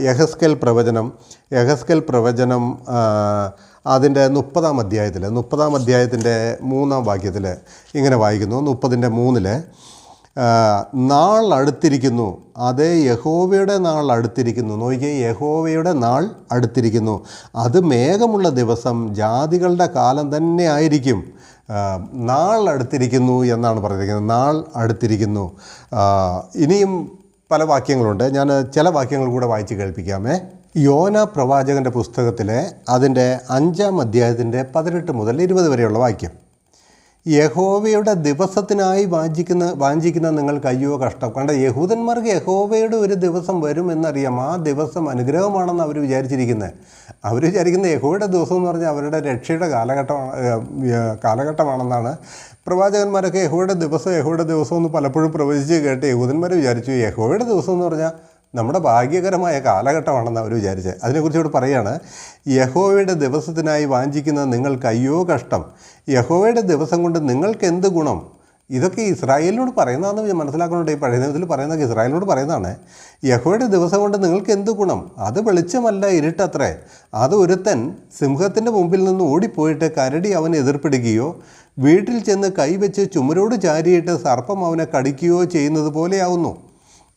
യഹസ്കേൽ പ്രവചനം അതിൻ്റെ 30-ാം അധ്യായത്തിൻ്റെ 3-ാം വാക്യത്തിൽ ഇങ്ങനെ വായിക്കുന്നു. 30-3 നാൾ അടുത്തിരിക്കുന്നു, അതേ യഹോവയുടെ നാൾ അടുത്തിരിക്കുന്നു. നോക്കിയേ, യഹോവയുടെ നാൾ അടുത്തിരിക്കുന്നു, അത് മേഘമുള്ള ദിവസം, ജാതികളുടെ കാലം തന്നെ ആയിരിക്കും. നാൾ അടുത്തിരിക്കുന്നു എന്നാണ് പറഞ്ഞിരിക്കുന്നത്. നാൾ അടുത്തിരിക്കുന്നു. ഇനിയും പല വാക്യങ്ങളുണ്ട്, ഞാൻ ചില വാക്യങ്ങൾ കൂടെ വായിച്ച് കേൾപ്പിക്കാമേ. യോന പ്രവാചകൻ്റെ പുസ്തകത്തിലെ അതിൻ്റെ 5-ാം അധ്യായത്തിൻ്റെ 18 മുതൽ 20 വരെയുള്ള വാക്യം. യഹോവയുടെ ദിവസത്തിനായി വാഞ്ചിക്കുന്ന നിങ്ങൾക്ക് അയ്യോ കഷ്ടം. കണ്ട, യഹൂദന്മാർക്ക് യഹോവയുടെ ഒരു ദിവസം വരുമെന്നറിയാം. ആ ദിവസം അനുഗ്രഹമാണെന്ന് അവർ വിചാരിക്കുന്നത് യഹോവയുടെ ദിവസം എന്ന് പറഞ്ഞാൽ അവരുടെ രക്ഷയുടെ കാലഘട്ടമാണെന്നാണ്. പ്രവാചകന്മാരൊക്കെ യഹോവയുടെ ദിവസം എന്ന് പലപ്പോഴും പ്രവചിച്ച് കേട്ട് യഹൂദന്മാർ വിചാരിച്ചു യഹോവയുടെ ദിവസം എന്ന് പറഞ്ഞാൽ നമ്മുടെ ഭാഗ്യകരമായ കാലഘട്ടമാണെന്ന് അവർ വിചാരിച്ചത്. അതിനെക്കുറിച്ച് ഇവിടെ പറയുകയാണ്, യഹോവയുടെ ദിവസത്തിനായി വാഞ്ചിക്കുന്ന നിങ്ങൾക്ക് അയ്യോ കഷ്ടം. യഹോവയുടെ ദിവസം കൊണ്ട് നിങ്ങൾക്ക് എന്ത് ഗുണം? ഇതൊക്കെ ഇസ്രായേലിനോട് പറയുന്നതാണെന്ന് മനസ്സിലാക്കുന്നുണ്ട്. ഈ പഴയ നിയമത്തിൽ പറയുന്നതൊക്കെ ഇസ്രായേലിനോട് പറയുന്നതാണ്. യഹോവയുടെ ദിവസം കൊണ്ട് നിങ്ങൾക്ക് എന്ത് ഗുണം? അത് വെളിച്ചമല്ല, ഇരുട്ടത്രേ. അത് ഒരുത്തൻ സിംഹത്തിൻ്റെ മുമ്പിൽ നിന്ന് ഓടിപ്പോയിട്ട് കരടി അവനെ എതിർപ്പിടുകയോ വീട്ടിൽ ചെന്ന് കൈവച്ച് ചുമരോട് ചാരിയിട്ട് സർപ്പം അവനെ കടിക്കുകയോ ചെയ്യുന്നത് പോലെയാവുന്നു.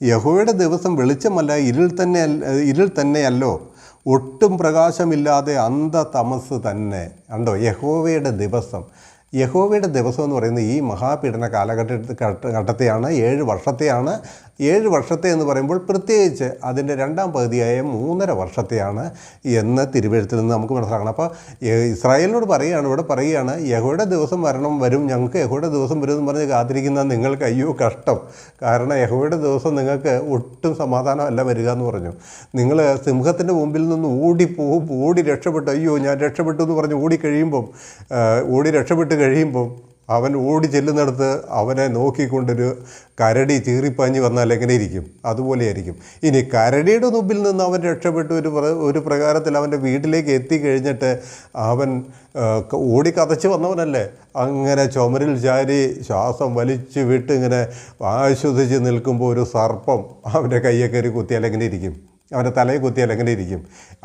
യഹോവയുടെ ദിവസം വെളിച്ചമല്ല, ഇരുൾ തന്നെയല്ലോ, ഒട്ടും പ്രകാശമില്ലാതെ അന്ധതമസ് തന്നെ. കണ്ടോ, യഹോവയുടെ ദിവസം എന്ന് പറയുന്നത് ഈ മഹാപീഡന കാലഘട്ടത്തെയാണ്, 7 വർഷത്തെയാണ്. 7 വർഷത്തെ എന്ന് പറയുമ്പോൾ പ്രത്യേകിച്ച് അതിൻ്റെ 2-ാം പകുതിയായ 3.5 വർഷത്തെയാണ് എന്ന് തിരുവെഴുത്തിൽ നിന്ന് നമുക്ക് മനസ്സിലാക്കണം. അപ്പോൾ ഇസ്രായേലിനോട് പറയുകയാണ് യഹോവയുടെ ദിവസം വരും, ഞങ്ങൾക്ക് യഹോവയുടെ ദിവസം വരും എന്ന് പറഞ്ഞ് കാത്തിരിക്കുന്ന നിങ്ങൾക്ക് അയ്യോ കഷ്ടം. കാരണം യഹോവയുടെ ദിവസം നിങ്ങൾക്ക് ഒട്ടും സമാധാനമല്ല വരിക എന്ന് പറഞ്ഞു. നിങ്ങൾ സിംഹത്തിൻ്റെ മുമ്പിൽ നിന്ന് ഓടി രക്ഷപ്പെട്ടു, അയ്യോ ഞാൻ രക്ഷപ്പെട്ടു എന്ന് പറഞ്ഞ് രക്ഷപ്പെട്ട് കഴിയുമ്പം അവൻ ഓടി ചെല്ലുന്നിടത്ത് അവനെ നോക്കിക്കൊണ്ടൊരു കരടി ചീറിപ്പാഞ്ഞ് വന്നാൽ എങ്ങനെ ഇരിക്കും? അതുപോലെയായിരിക്കും. ഇനി കരടിയുടെ മുമ്പിൽ നിന്ന് അവൻ രക്ഷപ്പെട്ടു ഒരു പ്രകാരത്തിൽ അവൻ്റെ വീട്ടിലേക്ക് എത്തിക്കഴിഞ്ഞിട്ട് അവൻ ഓടിക്കതച്ച് വന്നവനല്ലേ, അങ്ങനെ ചുമരിൽ ചാരി ശ്വാസം വലിച്ചു വിട്ട് ഇങ്ങനെ ആശ്വസിച്ച് നിൽക്കുമ്പോൾ ഒരു സർപ്പം അവൻ്റെ കയ്യെ കയറി കുത്തിയാൽ എങ്ങനെ ഇരിക്കും? അവൻ്റെ തലയിൽ കുത്തിയാൽ എങ്ങനെ ഇരിക്കും?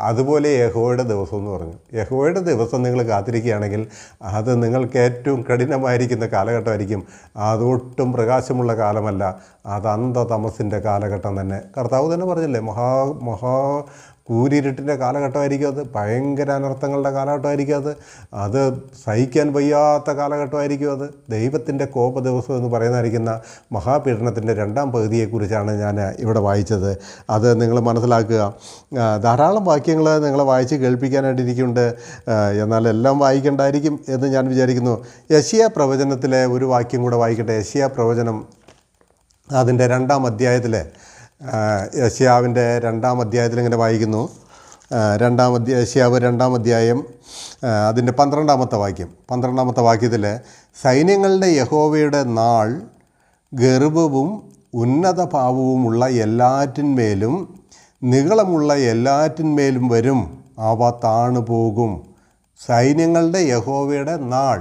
അതുപോലെ യഹോവയുടെ ദിവസം എന്ന് പറഞ്ഞു. യഹോവയുടെ ദിവസം നിങ്ങൾ കാത്തിരിക്കുകയാണെങ്കിൽ അത് നിങ്ങൾക്ക് ഏറ്റവും കഠിനമായിരിക്കുന്ന കാലഘട്ടമായിരിക്കും. അതൊട്ടും പ്രകാശമുള്ള കാലമല്ല, അത് അന്ധതമസിൻ്റെ കാലഘട്ടം തന്നെ. കർത്താവ് തന്നെ പറഞ്ഞില്ലേ, കൂരിരുട്ടിൻ്റെ കാലഘട്ടമായിരിക്കും അത്, ഭയങ്കര അനർത്ഥങ്ങളുടെ കാലഘട്ടമായിരിക്കും അത് സഹിക്കാൻ വയ്യാത്ത കാലഘട്ടമായിരിക്കും അത്. ദൈവത്തിൻ്റെ കോപ ദിവസം എന്ന് പറയുന്നതായിരിക്കുന്ന മഹാപീഡനത്തിൻ്റെ 2-ാം പകുതിയെക്കുറിച്ചാണ് ഞാൻ ഇവിടെ വായിച്ചത്. അത് നിങ്ങൾ മനസ്സിലാക്കുക. ധാരാളം വാക്യങ്ങൾ നിങ്ങളെ വായിച്ച് കേൾപ്പിക്കാനായിട്ടിരിക്കുന്നുണ്ട്, എന്നാൽ എല്ലാം വായിക്കേണ്ടായിരിക്കും എന്ന് ഞാൻ വിചാരിക്കുന്നു. യെശയ്യാ പ്രവചനത്തിലെ ഒരു വാക്യം കൂടെ വായിക്കട്ടെ. യെശയ്യാ പ്രവചനം അതിൻ്റെ 2-ാം അധ്യായത്തിലെ യെശയ്യാവിൻ്റെ 2-ാം അധ്യായത്തിൽ ഇങ്ങനെ വായിക്കുന്നു. ഏശയ്യാവ് 2-ാം അധ്യായം അതിൻ്റെ 12-ാമത്തെ വാക്യത്തിൽ സൈന്യങ്ങളുടെ യഹോവയുടെ നാൾ ഗർവവും ഉന്നത ഭാവവുമുള്ള എല്ലാറ്റിന്മേലും നിഗളമുള്ള എല്ലാറ്റിന്മേലും വരും, അവ താണുപോകും. സൈന്യങ്ങളുടെ യഹോവയുടെ നാൾ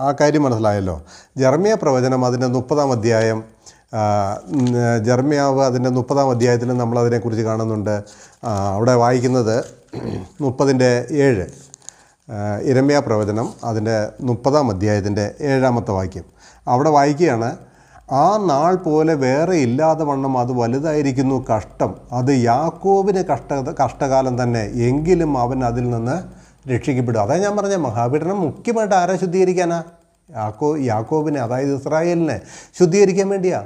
ആ കാര്യം മനസ്സിലായല്ലോ. ജെറമ്യാ പ്രവചനം അതിൻ്റെ 30-ാം അധ്യായം, ജെറമ്യാവ് അതിൻ്റെ 30-ാം അധ്യായത്തിൽ നമ്മളതിനെക്കുറിച്ച് കാണുന്നുണ്ട്. അവിടെ വായിക്കുന്നത് 30-7, യിരെമ്യാ പ്രവചനം അതിൻ്റെ 30-ാം അധ്യായത്തിൻ്റെ 7-ാമത്തെ വാക്യം. അവിടെ വായിക്കുകയാണ്, ആ നാൾ പോലെ വേറെ ഇല്ലാതെ വണ്ണം അത് വലുതായിരിക്കുന്നു കഷ്ടം, അത് യാക്കോബിന് കഷ്ടകാലം തന്നെ, എങ്കിലും അവൻ അതിൽ നിന്ന് രക്ഷിക്കപ്പെടും. അതാ ഞാൻ പറഞ്ഞ മഹാപീഡനം മുഖ്യമായിട്ട് ആരെ ശുദ്ധീകരിക്കാനാ? യാക്കോബിനെ, അതായത് ഇസ്രായേലിനെ ശുദ്ധീകരിക്കാൻ വേണ്ടിയാ.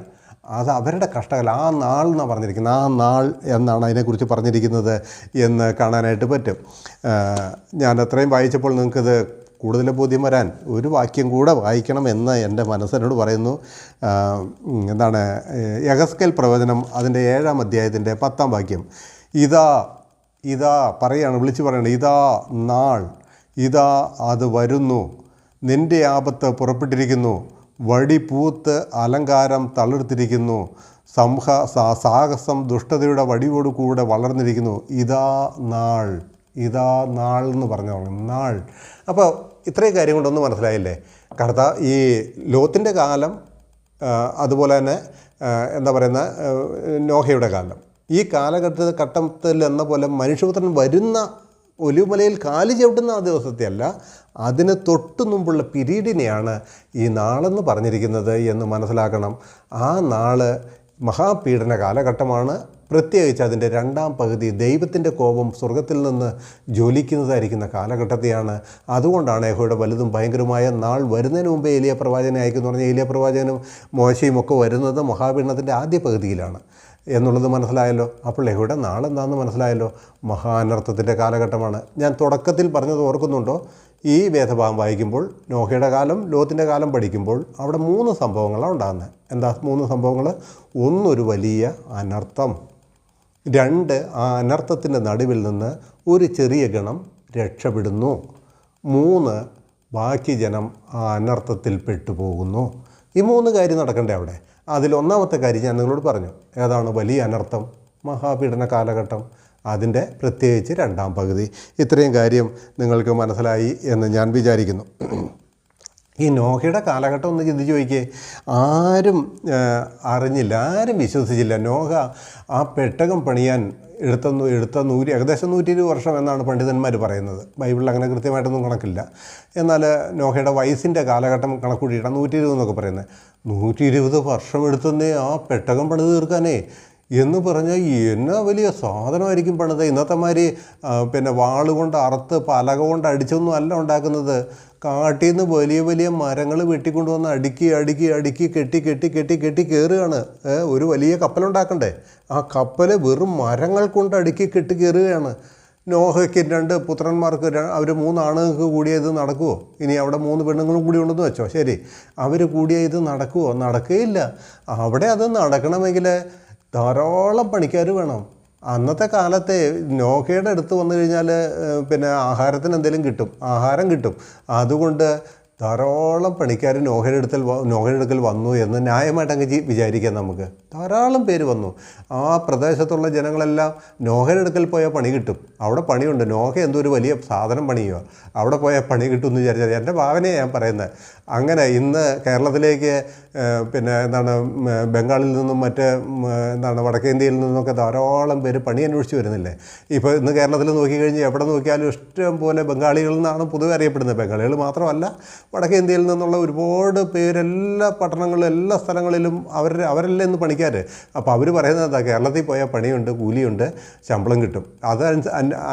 അത് അവരുടെ കഷ്ടകാലം, ആ നാൾ എന്നാണ് പറഞ്ഞിരിക്കുന്നത്. ആ നാൾ എന്നാണ് അതിനെക്കുറിച്ച് പറഞ്ഞിരിക്കുന്നത് എന്ന് കാണാനായിട്ട് പറ്റും. ഞാൻ അത്രയും വായിച്ചപ്പോൾ നിങ്ങൾക്കിത് കൂടുതൽ ബോധ്യം വരാൻ ഒരു വാക്യം കൂടെ വായിക്കണം എന്ന് എൻ്റെ മനസ്സിനോട് പറയുന്നു. എന്താണ്? യെഹെസ്കേൽ പ്രവചനം അതിൻ്റെ 7-ാം അധ്യായത്തിൻ്റെ 10-ാം വാക്യം. ഇതാ പറയാണ്, വിളിച്ചു പറയണം, ഇതാ നാൾ, ഇതാ അത് വരുന്നു, നിൻ്റെ ആപത്ത് പുറപ്പെട്ടിരിക്കുന്നു, വടി പൂത്ത് അലങ്കാരം തളിർത്തിരിക്കുന്നു, സാഹസം ദുഷ്ടതയുടെ വടിയോട് കൂടെ വളർന്നിരിക്കുന്നു. ഇതാ നാൾ എന്ന് പറഞ്ഞ നാൾ. അപ്പോൾ ഇത്രയും കാര്യം കൊണ്ടൊന്നും മനസ്സിലായില്ലേ? ഈ ലോത്തിൻ്റെ കാലം, അതുപോലെ തന്നെ എന്താ പറയുന്ന നോഹയുടെ കാലം, ഈ കാലഘട്ടത്തിൽ എന്ന പോലെ മനുഷ്യപുത്രൻ വരുന്ന ഒലിവുമലയിൽ കാല് ചവിട്ടുന്ന ആ ദിവസത്തെ അല്ല, അതിന് തൊട്ടു മുമ്പുള്ള പിരീഡിനെയാണ് ഈ നാളെന്ന് പറഞ്ഞിരിക്കുന്നത് എന്ന് മനസ്സിലാക്കണം. ആ നാള് മഹാപീഡന കാലഘട്ടമാണ്. പ്രത്യേകിച്ച് അതിൻ്റെ 2-ാം പകുതി ദൈവത്തിൻ്റെ കോപം സ്വർഗത്തിൽ നിന്ന് ജ്വലിക്കുന്നതായിരിക്കുന്ന കാലഘട്ടത്തെയാണ്. അതുകൊണ്ടാണ് യഹോവയുടെ വലുതും ഭയങ്കരമായ നാൾ വരുന്നതിന് മുമ്പേ ഏലിയ പ്രവാചകനെ അയക്കുമെന്ന് പറഞ്ഞാൽ ഏലിയ പ്രവാചകനും മോശയും ഒക്കെ വരുന്നത് മഹാപീഡനത്തിൻ്റെ ആദ്യ പകുതിയിലാണ് എന്നുള്ളത് മനസ്സിലായല്ലോ. അപ്പോൾ യഹോവയുടെ നാളെന്താണെന്ന് മനസ്സിലായല്ലോ. മഹാനർത്ഥത്തിൻ്റെ കാലഘട്ടമാണ്. ഞാൻ തുടക്കത്തിൽ പറഞ്ഞത് ഓർക്കുന്നുണ്ടോ? ഈ വേദഭാഗം വായിക്കുമ്പോൾ നോഹയുടെ കാലം, ലോത്തിൻ്റെ കാലം പഠിക്കുമ്പോൾ അവിടെ 3 സംഭവങ്ങളാണ് ഉണ്ടാകുന്നത്. എന്താ 3 സംഭവങ്ങൾ? 1, ഒരു വലിയ അനർത്ഥം. 2, ആ അനർത്ഥത്തിൻ്റെ നടുവിൽ നിന്ന് ഒരു ചെറിയ ഗണം രക്ഷപ്പെടുന്നു. 3, ബാക്കി ജനം ആ അനർത്ഥത്തിൽ പെട്ടുപോകുന്നു. ഈ 3 കാര്യം നടക്കണ്ടേ അവിടെ? അതിൽ 1-ാമത്തെ കാര്യം ഞാൻ നിങ്ങളോട് പറഞ്ഞു. ഏതാണ്? വലിയ അനർത്ഥം, മഹാപീഡന കാലഘട്ടം, അതിൻ്റെ പ്രത്യേകിച്ച് 2-ാം പകുതി. ഇത്രയും കാര്യം നിങ്ങൾക്ക് മനസ്സിലായി എന്ന് ഞാൻ വിചാരിക്കുന്നു. ഈ നോഹയുടെ കാലഘട്ടം ഒന്ന് ചിന്തിച്ച് നോക്കിയേ. ആരും അറിഞ്ഞില്ല, ആരും വിശ്വസിച്ചില്ല. നോഹ ആ പെട്ടകം പണിയാൻ എടുത്ത ഏകദേശം 120 വർഷം എന്നാണ് പണ്ഡിതന്മാർ പറയുന്നത്. ബൈബിളിൽ അങ്ങനെ കൃത്യമായിട്ടൊന്നും കണക്കില്ല. എന്നാൽ നോഹയുടെ വയസ്സിൻ്റെ കാലഘട്ടം കണക്കൂട്ടിയിട്ടാണ് 120 എന്നൊക്കെ പറയുന്നത്. 120 വർഷം എടുത്തന്നേ ആ പെട്ടകം പണിത് തീർക്കാനേ എന്ന് പറഞ്ഞാൽ എന്നാ വലിയ സാധനമായിരിക്കും പണിത്. ഇന്നത്തെ മാതിരി വാളുകൊണ്ട് അറുത്ത് പലക കൊണ്ട് അടിച്ചൊന്നും അല്ല ഉണ്ടാക്കുന്നത്. കാട്ടിൽ നിന്ന് വലിയ വലിയ മരങ്ങൾ വെട്ടിക്കൊണ്ടുവന്ന് അടുക്കി കെട്ടി കയറുകയാണ്. ഒരു വലിയ കപ്പലുണ്ടാക്കണ്ടേ? ആ കപ്പൽ വെറും മരങ്ങൾ കൊണ്ട് അടുക്കി കെട്ടി കയറുകയാണ്. നോഹയ്ക്ക് 2 പുത്രന്മാർക്ക് അവർ 3 ആണുങ്ങൾക്ക് കൂടിയ ഇത് നടക്കുമോ? ഇനി അവിടെ 3 പെണ്ണുങ്ങളും കൂടി ഉണ്ടെന്ന് വെച്ചോ, ശരി, അവർ കൂടിയ ഇത് നടക്കുമോ? നടക്കുകയില്ല. അവിടെ അത് നടക്കണമെങ്കിൽ ധാരാളം പണിക്കാർ വേണം. അന്നത്തെ കാലത്തെ നോഹയുടെ അടുത്ത് വന്നു കഴിഞ്ഞാൽ ആഹാരത്തിന് എന്തെങ്കിലും കിട്ടും, ആഹാരം കിട്ടും. അതുകൊണ്ട് ധാരാളം പണിക്കാർ നോഹയുടെ അടുക്കൽ വന്നു എന്ന് ന്യായമായിട്ട് അങ്ങ് വിചാരിക്കാം. നമുക്ക് ധാരാളം പേര് വന്നു. ആ പ്രദേശത്തുള്ള ജനങ്ങളെല്ലാം നോഹയുടെ അടുക്കൽ പോയാൽ പണി കിട്ടും. അവിടെ പണിയുണ്ട്. നോഹ എന്തോ ഒരു വലിയ സാധനം പണിയുക, അവിടെ പോയാൽ പണി കിട്ടും എന്ന് വിചാരിച്ചാൽ എൻ്റെ ഭാവനയാണ് ഞാൻ പറയുന്നത്. അങ്ങനെ ഇന്ന് കേരളത്തിലേക്ക് ബംഗാളിൽ നിന്നും വടക്കേ ഇന്ത്യയിൽ നിന്നൊക്കെ ധാരാളം പേര് പണി അന്വേഷിച്ച് വരുന്നില്ലേ? ഇപ്പോൾ ഇന്ന് കേരളത്തിൽ നോക്കിക്കഴിഞ്ഞാൽ എവിടെ നോക്കിയാലും ഇഷ്ടം പോലെ ബംഗാളികളിൽ നിന്നാണ് പൊതുവെ അറിയപ്പെടുന്നത്. ബംഗാളികൾ മാത്രമല്ല, വടക്കേ ഇന്ത്യയിൽ നിന്നുള്ള ഒരുപാട് പേര് എല്ലാ പട്ടണങ്ങളിലും എല്ലാ സ്ഥലങ്ങളിലും അവരെല്ലാം ഇന്ന് പണിക്കാർ. അപ്പോൾ അവർ പറയുന്നത് എന്താ? കേരളത്തിൽ പോയാൽ പണിയുണ്ട്, കൂലിയുണ്ട്, ശമ്പളം കിട്ടും. അത്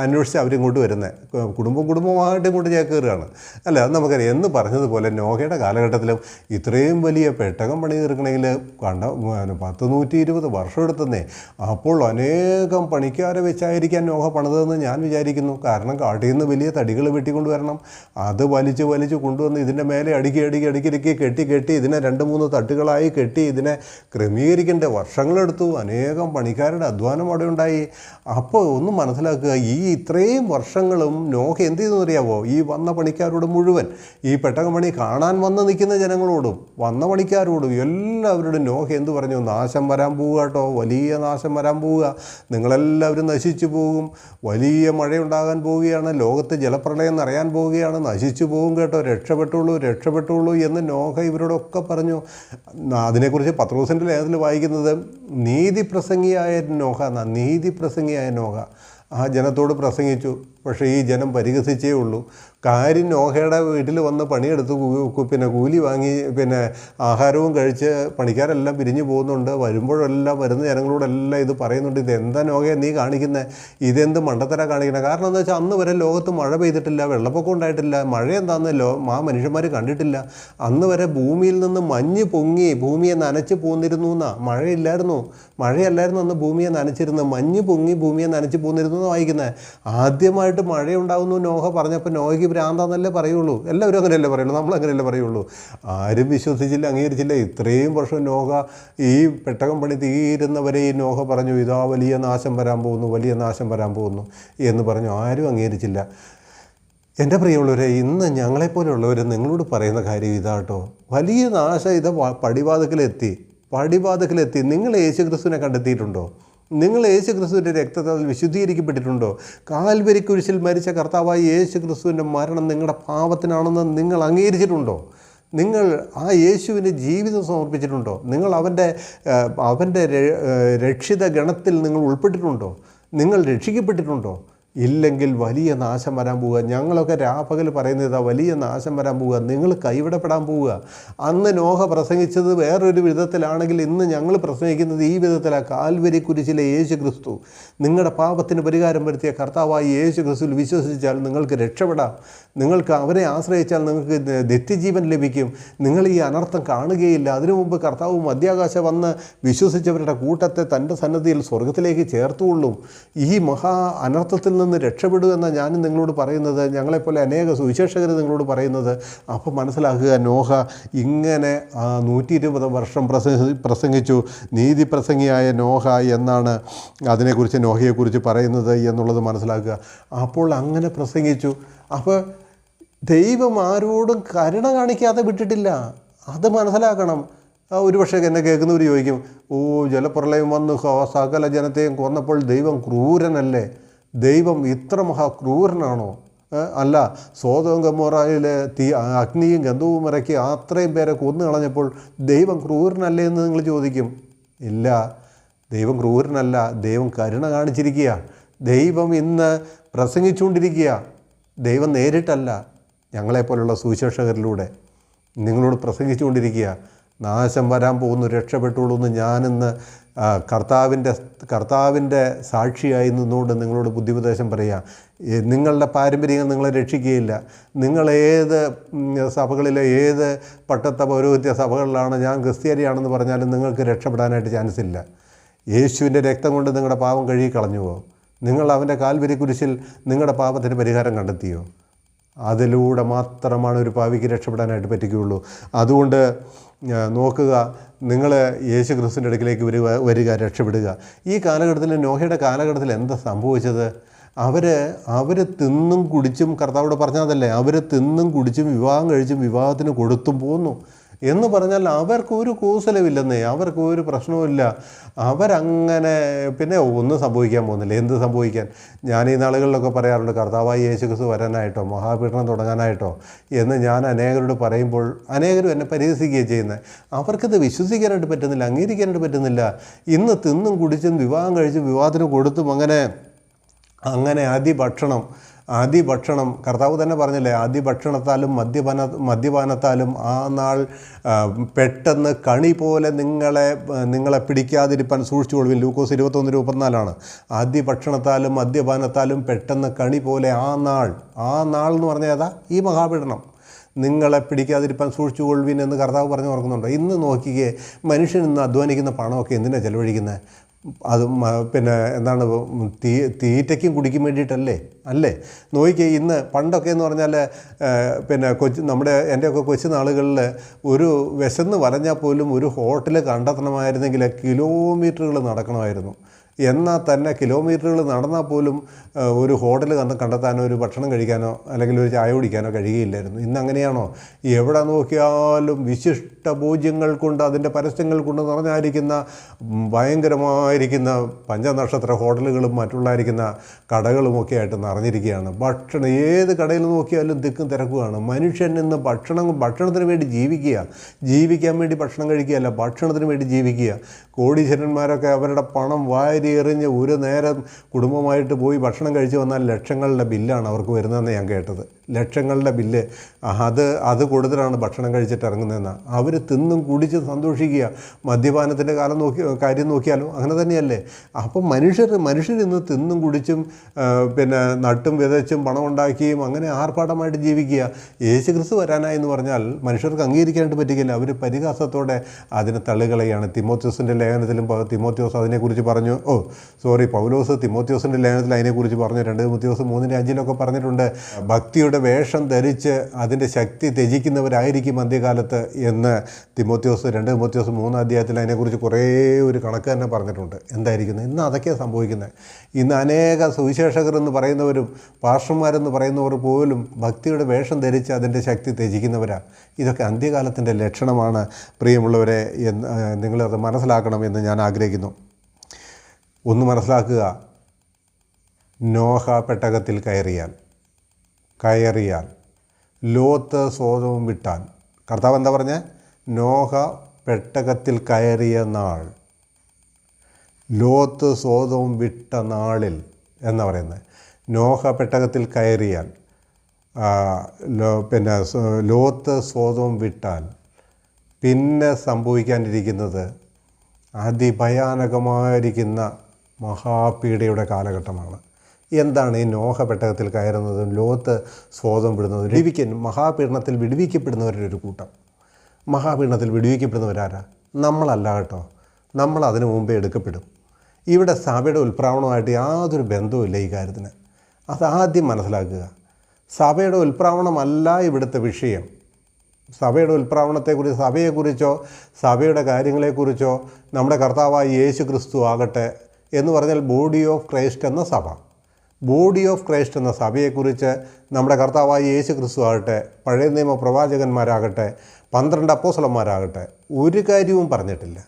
അന്വേഷിച്ച് അവരിങ്ങോട്ട് വരുന്നത്. കുടുംബമായിട്ട് ഇങ്ങോട്ട് കയറുകയാണ്. അല്ല, അത് നമുക്കറിയാം. എന്ന് പറഞ്ഞതുപോലെ നോഹയുടെ കാലഘട്ടത്തിലും ഇത്രയും വലിയ പെട്ടകം പണി തീർക്കണമെങ്കിൽ 120 വർഷം എടുത്തന്നേ. അപ്പോൾ അനേകം പണിക്കാരെ വെച്ചായിരിക്കാൻ നോഹ പണിതതെന്ന് ഞാൻ വിചാരിക്കുന്നു. കാരണം കാട്ടിൽ നിന്ന് വലിയ തടികൾ വെട്ടിക്കൊണ്ടുവരണം, അത് വലിച്ച് കൊണ്ടുവന്ന് ഇതിൻ്റെ മേലെ അടുക്കി കെട്ടി ഇതിനെ 2-3 തട്ടുകളായി കെട്ടി ഇതിനെ ക്രമീകരിക്കേണ്ട വർഷങ്ങളെടുത്തു. അനേകം പണിക്കാരുടെ അധ്വാനം അവിടെ ഉണ്ടായി. അപ്പോൾ ഒന്ന് മനസ്സിലാക്കുക, ഈ ഇത്രയും വർഷങ്ങളും നോഹ എന്ത് ചെയ്തെന്ന് അറിയാവോ? ഈ വന്ന പണിക്കാരോട് മുഴുവൻ, ഈ പെട്ടകം പണി കാണാൻ വന്ന് നിൽക്കുന്ന ജനങ്ങളോടും വന്ന പണിക്കാരോടും എല്ലാവരോടും നോഹ എന്ത് പറഞ്ഞു? നാശം വരാൻ പോവുക കേട്ടോ, വലിയ നാശം വരാൻ പോവുക, നിങ്ങളെല്ലാവരും നശിച്ചു പോകും, വലിയ മഴയുണ്ടാകാൻ പോവുകയാണ്, ലോകത്ത് ജലപ്രളയം നിറയാൻ പോവുകയാണ്, നശിച്ചു പോകും കേട്ടോ, രക്ഷപ്പെട്ടുള്ളൂ എന്ന് നോഹ ഇവരോടൊക്കെ പറഞ്ഞു. അതിനെക്കുറിച്ച് പത്രോസിൻ്റെ ലേഖനത്തിൽ വായിക്കുന്നത് നീതിപ്രസംഗിയായ നോഹ ആ ജനത്തോട് പ്രസംഗിച്ചു. പക്ഷേ ഈ ജനം പരിഹസിച്ചേ ഉള്ളൂ. കാര്യം നോഹയുടെ വീട്ടിൽ വന്ന് പണിയെടുത്ത് പിന്നെ കൂലി വാങ്ങി പിന്നെ ആഹാരവും കഴിച്ച് പണിക്കാരെല്ലാം പിരിഞ്ഞു പോകുന്നുണ്ട്. വരുമ്പോഴെല്ലാം വരുന്ന ജനങ്ങളോടെല്ലാം ഇത് പറയുന്നുണ്ട്, ഇതെന്താ നോഹയെ നീ കാണിക്കുന്നത്, ഇതെന്ത് മണ്ടത്തര കാണിക്കുന്നത്? കാരണം എന്താ വെച്ചാൽ അന്ന് വരെ ലോകത്ത് മഴ പെയ്തിട്ടില്ല, വെള്ളപ്പൊക്കം ഉണ്ടായിട്ടില്ല, മഴ എന്താണെന്ന് മനുഷ്യന്മാർ കണ്ടിട്ടില്ല. അന്ന് വരെ ഭൂമിയിൽ നിന്ന് മഞ്ഞ് പൊങ്ങി ഭൂമിയെ നനച്ച് പോന്നിരുന്നു എന്നാ. മഴയല്ലായിരുന്നു അന്ന് ഭൂമിയെ നനച്ചിരുന്നത്, മഞ്ഞ് പൊങ്ങി ഭൂമിയെ നനച്ച് പോന്നിരുന്നു എന്ന് വായിക്കുന്നത്. ആദ്യമായിട്ട് മഴയുണ്ടാകുന്നു നോഹ പറഞ്ഞപ്പോൾ നോഹയ്ക്ക് ഭ്രാന്താന്നല്ലേ പറയുള്ളൂ. എല്ലാവരും അങ്ങനെയല്ലേ പറയുള്ളൂ, നമ്മളങ്ങനെയല്ലേ പറയുള്ളൂ. ആരും വിശ്വസിച്ചില്ല, അംഗീകരിച്ചില്ല. ഇത്രയും വർഷം നോഹ ഈ പെട്ടകം പണി തീരുന്നവരെ ഈ നോഹ പറഞ്ഞു, ഇതാ വലിയ നാശം വരാൻ പോകുന്നു എന്ന് പറഞ്ഞു. ആരും അംഗീകരിച്ചില്ല. എൻ്റെ പ്രിയമുള്ളവരെ, ഇന്ന് ഞങ്ങളെപ്പോലെയുള്ളവർ നിങ്ങളോട് പറയുന്ന കാര്യം ഇതാട്ടോ, വലിയ നാശം ഇത് പടിവാതിക്കലെത്തി. നിങ്ങൾ യേശുക്രിസ്തുവിനെ കണ്ടെത്തിയിട്ടുണ്ടോ? നിങ്ങൾ യേശുക്രിസ്തുവിൻ്റെ രക്തത്താൽ വിശുദ്ധീകരിക്കപ്പെട്ടിട്ടുണ്ടോ? കാൽവരി കുരിശിൽ മരിച്ച കർത്താവായ യേശുക്രിസ്തുവിൻ്റെ മരണം നിങ്ങളുടെ പാപത്തിനാണെന്ന് നിങ്ങൾ അംഗീകരിച്ചിട്ടുണ്ടോ? നിങ്ങൾ ആ യേശുവിന് ജീവിതം സമർപ്പിച്ചിട്ടുണ്ടോ? നിങ്ങൾ അവൻ്റെ രക്ഷിത ഗണത്തിൽ നിങ്ങൾ ഉൾപ്പെട്ടിട്ടുണ്ടോ? നിങ്ങൾ രക്ഷിക്കപ്പെട്ടിട്ടുണ്ടോ? ഇല്ലെങ്കിൽ വലിയ നാശം വരാൻ പോവുക. ഞങ്ങളൊക്കെ രാപ്പകൽ പറയുന്നത് ഇതാ, വലിയ നാശം വരാൻ പോവുക, നിങ്ങൾ കൈവിടപ്പെടാൻ പോവുക. അന്ന് നോഹ പ്രസംഗിച്ചത് വേറൊരു വിധത്തിലാണെങ്കിൽ ഇന്ന് ഞങ്ങൾ പ്രസംഗിക്കുന്നത് ഈ വിധത്തിലാണ്. കാൽവരി കുരിശിലെ യേശു ക്രിസ്തു, നിങ്ങളുടെ പാപത്തിന് പരിഹാരം വരുത്തിയ കർത്താവായി യേശു ക്രിസ്തുവിൽ വിശ്വസിച്ചാൽ നിങ്ങൾക്ക് രക്ഷപ്പെടാം. നിങ്ങൾക്ക് അവരെ ആശ്രയിച്ചാൽ നിങ്ങൾക്ക് നിത്യജീവൻ ലഭിക്കും. നിങ്ങൾ ഈ അനർത്ഥം കാണുകയില്ല. അതിനു മുമ്പ് കർത്താവ് മധ്യാകാശം വന്ന് വിശ്വസിച്ചവരുടെ കൂട്ടത്തെ തൻ്റെ സന്നദ്ധിയിൽ സ്വർഗത്തിലേക്ക് ചേർത്തുകൊള്ളും. ഈ മഹാ അനർത്ഥത്തിൽ നിന്ന് രക്ഷപ്പെടുക എന്നാണ് ഞാനും നിങ്ങളോട് പറയുന്നത്, ഞങ്ങളെപ്പോലെ അനേക സുവിശേഷകർ നിങ്ങളോട് പറയുന്നത്. അപ്പോൾ മനസ്സിലാക്കുക, നോഹ ഇങ്ങനെ 120 വർഷം പ്രസംഗിച്ചു. നീതി പ്രസംഗിയായ നോഹ എന്നാണ് അതിനെക്കുറിച്ച് നോഹയെക്കുറിച്ച് പറയുന്നത് എന്നുള്ളത് മനസ്സിലാക്കുക. അപ്പോൾ അങ്ങനെ പ്രസംഗിച്ചു. അപ്പോൾ ദൈവം ആരോടും കരുണ കാണിക്കാതെ വിട്ടിട്ടില്ല, അത് മനസ്സിലാക്കണം. ഒരുപക്ഷെ എന്നെ കേൾക്കുന്നവർ ചോദിക്കും, ജലപ്രളയം വന്ന് സകല ജനത്തെയും കൊന്നപ്പോൾ ദൈവം ക്രൂരനല്ലേ? ദൈവം ഇത്ര മഹാക്രൂരനാണോ? അല്ല, സോദോം ഗൊമോറയിലെ അഗ്നിയും ഗന്ധവും ഇറക്കി അത്രയും പേരെ കൊന്നു കളഞ്ഞപ്പോൾ ദൈവം ക്രൂരനല്ലേ എന്ന് നിങ്ങൾ ചോദിക്കും. ഇല്ല, ദൈവം ക്രൂരനല്ല, ദൈവം കരുണ കാണിച്ചിരിക്കുക. ദൈവം ഇന്ന് പ്രസംഗിച്ചുകൊണ്ടിരിക്കുക. ദൈവം നേരിട്ടല്ല, ഞങ്ങളെപ്പോലുള്ള സുവിശേഷകരിലൂടെ നിങ്ങളോട് പ്രസംഗിച്ചുകൊണ്ടിരിക്കുക. നാശം വരാൻ പോകുന്നു, രക്ഷപ്പെട്ടുള്ളൂ എന്ന് ഞാനിന്ന് കർത്താവിൻ്റെ സാക്ഷിയായി നിന്നുകൊണ്ട് നിങ്ങളോട് ബുദ്ധിപദേശം പറയാം. നിങ്ങളുടെ പാരമ്പര്യങ്ങൾ നിങ്ങളെ രക്ഷിക്കുകയില്ല. നിങ്ങളേത് സഭകളിലെ ഏത് പട്ടത്ത പൗരോഹിത്യ സഭകളിലാണ് ഞാൻ ക്രിസ്ത്യാനിയാണെന്ന് പറഞ്ഞാലും നിങ്ങൾക്ക് രക്ഷപ്പെടാനായിട്ട് ചാൻസ് ഇല്ല. യേശുവിൻ്റെ രക്തം കൊണ്ട് നിങ്ങളുടെ പാപം കഴുകിക്കളഞ്ഞുവോ? നിങ്ങൾ അവൻ്റെ കാൽവരി കുരിശിൽ നിങ്ങളുടെ പാപത്തിന് പരിഹാരം കണ്ടെത്തിയോ? അതിലൂടെ മാത്രമാണ് ഒരു പാപിക്ക് രക്ഷപ്പെടാനായിട്ട് പറ്റുകയുള്ളൂ. അതുകൊണ്ട് നോക്കുക, നിങ്ങൾ യേശു ക്രിസ്തുവിൻ്റെ അടുക്കിലേക്ക് വരിക, രക്ഷപ്പെടുക. ഈ കാലഘട്ടത്തിൽ, നോഹയുടെ കാലഘട്ടത്തിൽ എന്താ സംഭവിച്ചത്? അവർ തിന്നും കുടിച്ചും, കർത്താവോട് പറഞ്ഞതല്ലേ, അവർ തിന്നും കുടിച്ചും വിവാഹം കഴിച്ചും വിവാഹത്തിന് കൊടുത്തും പോന്നു എന്ന് പറഞ്ഞാൽ അവർക്കൊരു കൂസലമില്ലെന്നേ, അവർക്കൊരു പ്രശ്നവുമില്ല. അവരങ്ങനെ പിന്നെ ഒന്നും സംഭവിക്കാൻ പോകുന്നില്ല. എന്ത് സംഭവിക്കാൻ? ഞാൻ ഈ നാളുകളിലൊക്കെ പറയാറുണ്ട്, കർത്താവായി യേശു ക്രിസ്തു വരാനായിട്ടോ മഹാപീഠനം തുടങ്ങാനായിട്ടോ എന്ന് ഞാൻ അനേകരോട് പറയുമ്പോൾ അനേകരും എന്നെ പരിഹസിക്കുകയും ചെയ്യുന്നത്. അവർക്കത് വിശ്വസിക്കാനായിട്ട് പറ്റുന്നില്ല, അംഗീകരിക്കാനായിട്ട് പറ്റുന്നില്ല. ഇന്ന് തിന്നും കുടിച്ചും വിവാഹം കഴിച്ചും വിവാഹത്തിന് കൊടുത്തും അങ്ങനെ അതിഭക്ഷണം കർത്താവ് തന്നെ പറഞ്ഞില്ലേ, അതിഭക്ഷണത്താലും മദ്യപാനത്താലും ആ നാൾ പെട്ടെന്ന് കണി പോലെ നിങ്ങളെ പിടിക്കാതിരിപ്പാൻ സൂക്ഷിച്ചുകൊള്ളുവിൻ. ലൂക്കോസ് 21:24 അതിഭക്ഷണത്താലും മദ്യപാനത്താലും പെട്ടെന്ന് കണി പോലെ ആ നാൾ എന്ന് പറഞ്ഞാൽ ഏതാ? ഈ മഹാപീഠനം. നിങ്ങളെ പിടിക്കാതിരിപ്പാൻ സൂക്ഷിച്ചുകൊള്ളുവിൻ എന്ന് കർത്താവ് പറഞ്ഞു ഓർക്കുന്നുണ്ടോ? ഇന്ന് നോക്കിക്കേ, മനുഷ്യൻ ഇന്ന് അധ്വാനിക്കുന്ന പണമൊക്കെ എന്തിനാണ് ചെലവഴിക്കുന്നത്? അത് പിന്നെ എന്താണ് തീറ്റയ്ക്കും കുടിക്കും വേണ്ടിയിട്ടല്ലേ അല്ലേ? നോക്കിക്കേ, ഇന്ന് പണ്ടൊക്കെ എന്ന് പറഞ്ഞാൽ പിന്നെ എൻ്റെയൊക്കെ കൊച്ചു നാളുകളിൽ ഒരു വിശന്ന് വലഞ്ഞാൽ പോലും ഒരു ഹോട്ടൽ കണ്ടെത്തണമായിരുന്നെങ്കിൽ കിലോമീറ്ററുകൾ നടക്കണമായിരുന്നു. എന്നാൽ തന്നെ കിലോമീറ്ററുകൾ നടന്നാൽ പോലും ഒരു ഹോട്ടൽ കണ്ടെത്താനോ ഒരു ഭക്ഷണം കഴിക്കാനോ അല്ലെങ്കിൽ ഒരു ചായ കുടിക്കാനോ കഴിയുകയില്ലായിരുന്നു. ഇന്ന് അങ്ങനെയാണോ? എവിടെ നോക്കിയാലും വിശിഷ്ട ഭോജ്യങ്ങൾ കൊണ്ട് അതിൻ്റെ പരസ്യങ്ങൾ കൊണ്ട് നിറഞ്ഞായിരിക്കുന്ന ഭയങ്കരമായിരിക്കുന്ന പഞ്ചനക്ഷത്ര ഹോട്ടലുകളും മറ്റുള്ളായിരിക്കുന്ന കടകളുമൊക്കെ ആയിട്ട് നിറഞ്ഞിരിക്കുകയാണ്. ഭക്ഷണം ഏത് കടയിൽ നോക്കിയാലും തിക്കും തിരക്കുമാണ്. മനുഷ്യൻ ഇന്ന് ഭക്ഷണത്തിന് വേണ്ടി ജീവിക്കാൻ വേണ്ടി ഭക്ഷണം കഴിക്കുകയല്ല, ഭക്ഷണത്തിന് വേണ്ടി ജീവിക്കുക. കോടീശ്വരന്മാരൊക്കെ അവരുടെ പണം വാരി എറിഞ്ഞ് ഒരു നേരം കുടുംബമായിട്ട് പോയി ഭക്ഷണം കഴിച്ച് വന്നാൽ ലക്ഷങ്ങളുടെ ബില്ലാണ് അവർക്ക് വരുന്നതെന്ന് ഞാൻ കേട്ടത്. ലക്ഷങ്ങളുടെ ബില്ല് അത് കൊടുത്തിട്ടാണ് ഭക്ഷണം കഴിച്ചിട്ട് ഇറങ്ങുന്നതെന്നാണ്. അവർ തിന്നും കുടിച്ച് സന്തോഷിക്കുക. മദ്യപാനത്തിൻ്റെ കാര്യം നോക്കിയാലോ അങ്ങനെ തന്നെയല്ലേ? അപ്പം മനുഷ്യർ ഇന്ന് തിന്നും കുടിച്ചും പിന്നെ നട്ടും വിതച്ചും പണം ഉണ്ടാക്കിയും അങ്ങനെ ആർഭാടമായിട്ട് ജീവിക്കുക. യേശുക്രിസ്തു വരാനായി എന്ന് പറഞ്ഞാൽ മനുഷ്യർക്ക് അംഗീകരിക്കാനായിട്ട് പറ്റുകയില്ല. അവർ പരിഹാസത്തോടെ അതിനെ തള്ളുകളയാണ്. തിമോത്തിയോസിൻ്റെ ലേഖനത്തിലും തിമോത്തിയോസ് അതിനെക്കുറിച്ച് പറഞ്ഞു. പൗലോസ് തിമോത്തിയോസിൻ്റെ ലേഖനത്തിൽ അതിനെക്കുറിച്ച് പറഞ്ഞു. 2 തിമോത്തിയോസ് 3:5 പറഞ്ഞിട്ടുണ്ട്, ഭക്തിയുടെ വേഷം ധരിച്ച് അതിൻ്റെ ശക്തി ത്യജിക്കുന്നവരായിരിക്കും അന്ത്യകാലത്ത് എന്ന് 2 തിമോത്തിയോസ് 3 അതിനെക്കുറിച്ച് കുറേ ഒരു കണക്ക് തന്നെ പറഞ്ഞിട്ടുണ്ട്. എന്തായിരിക്കുന്നത്? ഇന്ന് അതൊക്കെയാണ് സംഭവിക്കുന്നത്. ഇന്ന് അനേക സുവിശേഷകർ എന്ന് പറയുന്നവരും പാസ്റ്റർമാരെന്ന് പറയുന്നവർ പോലും ഭക്തിയുടെ വേഷം ധരിച്ച് അതിൻ്റെ ശക്തി ത്യജിക്കുന്നവരാണ്. ഇതൊക്കെ അന്ത്യകാലത്തിൻ്റെ ലക്ഷണമാണ് പ്രിയമുള്ളവരെ. നിങ്ങളത് മനസ്സിലാക്കണം എന്ന് ഞാൻ ആഗ്രഹിക്കുന്നു. ഒന്ന് മനസ്സിലാക്കുക, നോഹ പെട്ടകത്തിൽ കയറിയാൽ ലോത്ത് സോദോം വിട്ടാൽ. കർത്താവ് എന്താ പറഞ്ഞേ? നോഹ പെട്ടകത്തിൽ കയറിയ നാൾ, ലോത്ത് സോദോം വിട്ട നാളിൽ എന്നാ പറയുന്നത്. നോഹ പെട്ടകത്തിൽ കയറിയാൽ പിന്നെ ലോത്ത് സോദോം വിട്ടാൽ പിന്നെ സംഭവിക്കാനിരിക്കുന്നത് അതിഭയാനകമായിരിക്കുന്ന മഹാപീഡയുടെ കാലഘട്ടമാണ്. എന്താണ് ഈ നോഹ പെട്ടകത്തിൽ കയറുന്നതും ലോത്ത് സോദം വിടുന്നതും? മഹാപീഡനത്തിൽ വിടുവിക്കപ്പെടുന്നവരുടെ ഒരു കൂട്ടം. മഹാപീഡനത്തിൽ വിടുവിക്കപ്പെടുന്നവരാരാ? നമ്മളല്ല കേട്ടോ, നമ്മൾ അതിനു മുമ്പേ എടുക്കപ്പെടും. ഇവിടെ സഭയുടെ ഉൽപ്രാവണമായിട്ട് യാതൊരു ബന്ധവുമില്ല ഈ കാര്യത്തിന്. അതാദ്യം മനസ്സിലാക്കുക. സഭയുടെ ഉൽപ്രാവണമല്ല ഇവിടുത്തെ വിഷയം. സഭയുടെ ഉൽപ്രാവണത്തെക്കുറിച്ച്, സഭയെക്കുറിച്ചോ സഭയുടെ കാര്യങ്ങളെക്കുറിച്ചോ നമ്മുടെ കർത്താവായ യേശു ക്രിസ്തു ആകട്ടെ എന്ന് പറഞ്ഞാൽ ബോഡി ഓഫ് ക്രൈസ്റ്റ് എന്ന സഭ, ബോഡി ഓഫ് ക്രൈസ്റ്റ് എന്ന സഭയെക്കുറിച്ച് നമ്മുടെ കർത്താവായ യേശു ക്രിസ്തു ആകട്ടെ, പഴയ നിയമ പ്രവാചകന്മാരാകട്ടെ, 12 അപ്പോസ്തലന്മാരാകട്ടെ ഒരു കാര്യവും പറഞ്ഞിട്ടില്ല.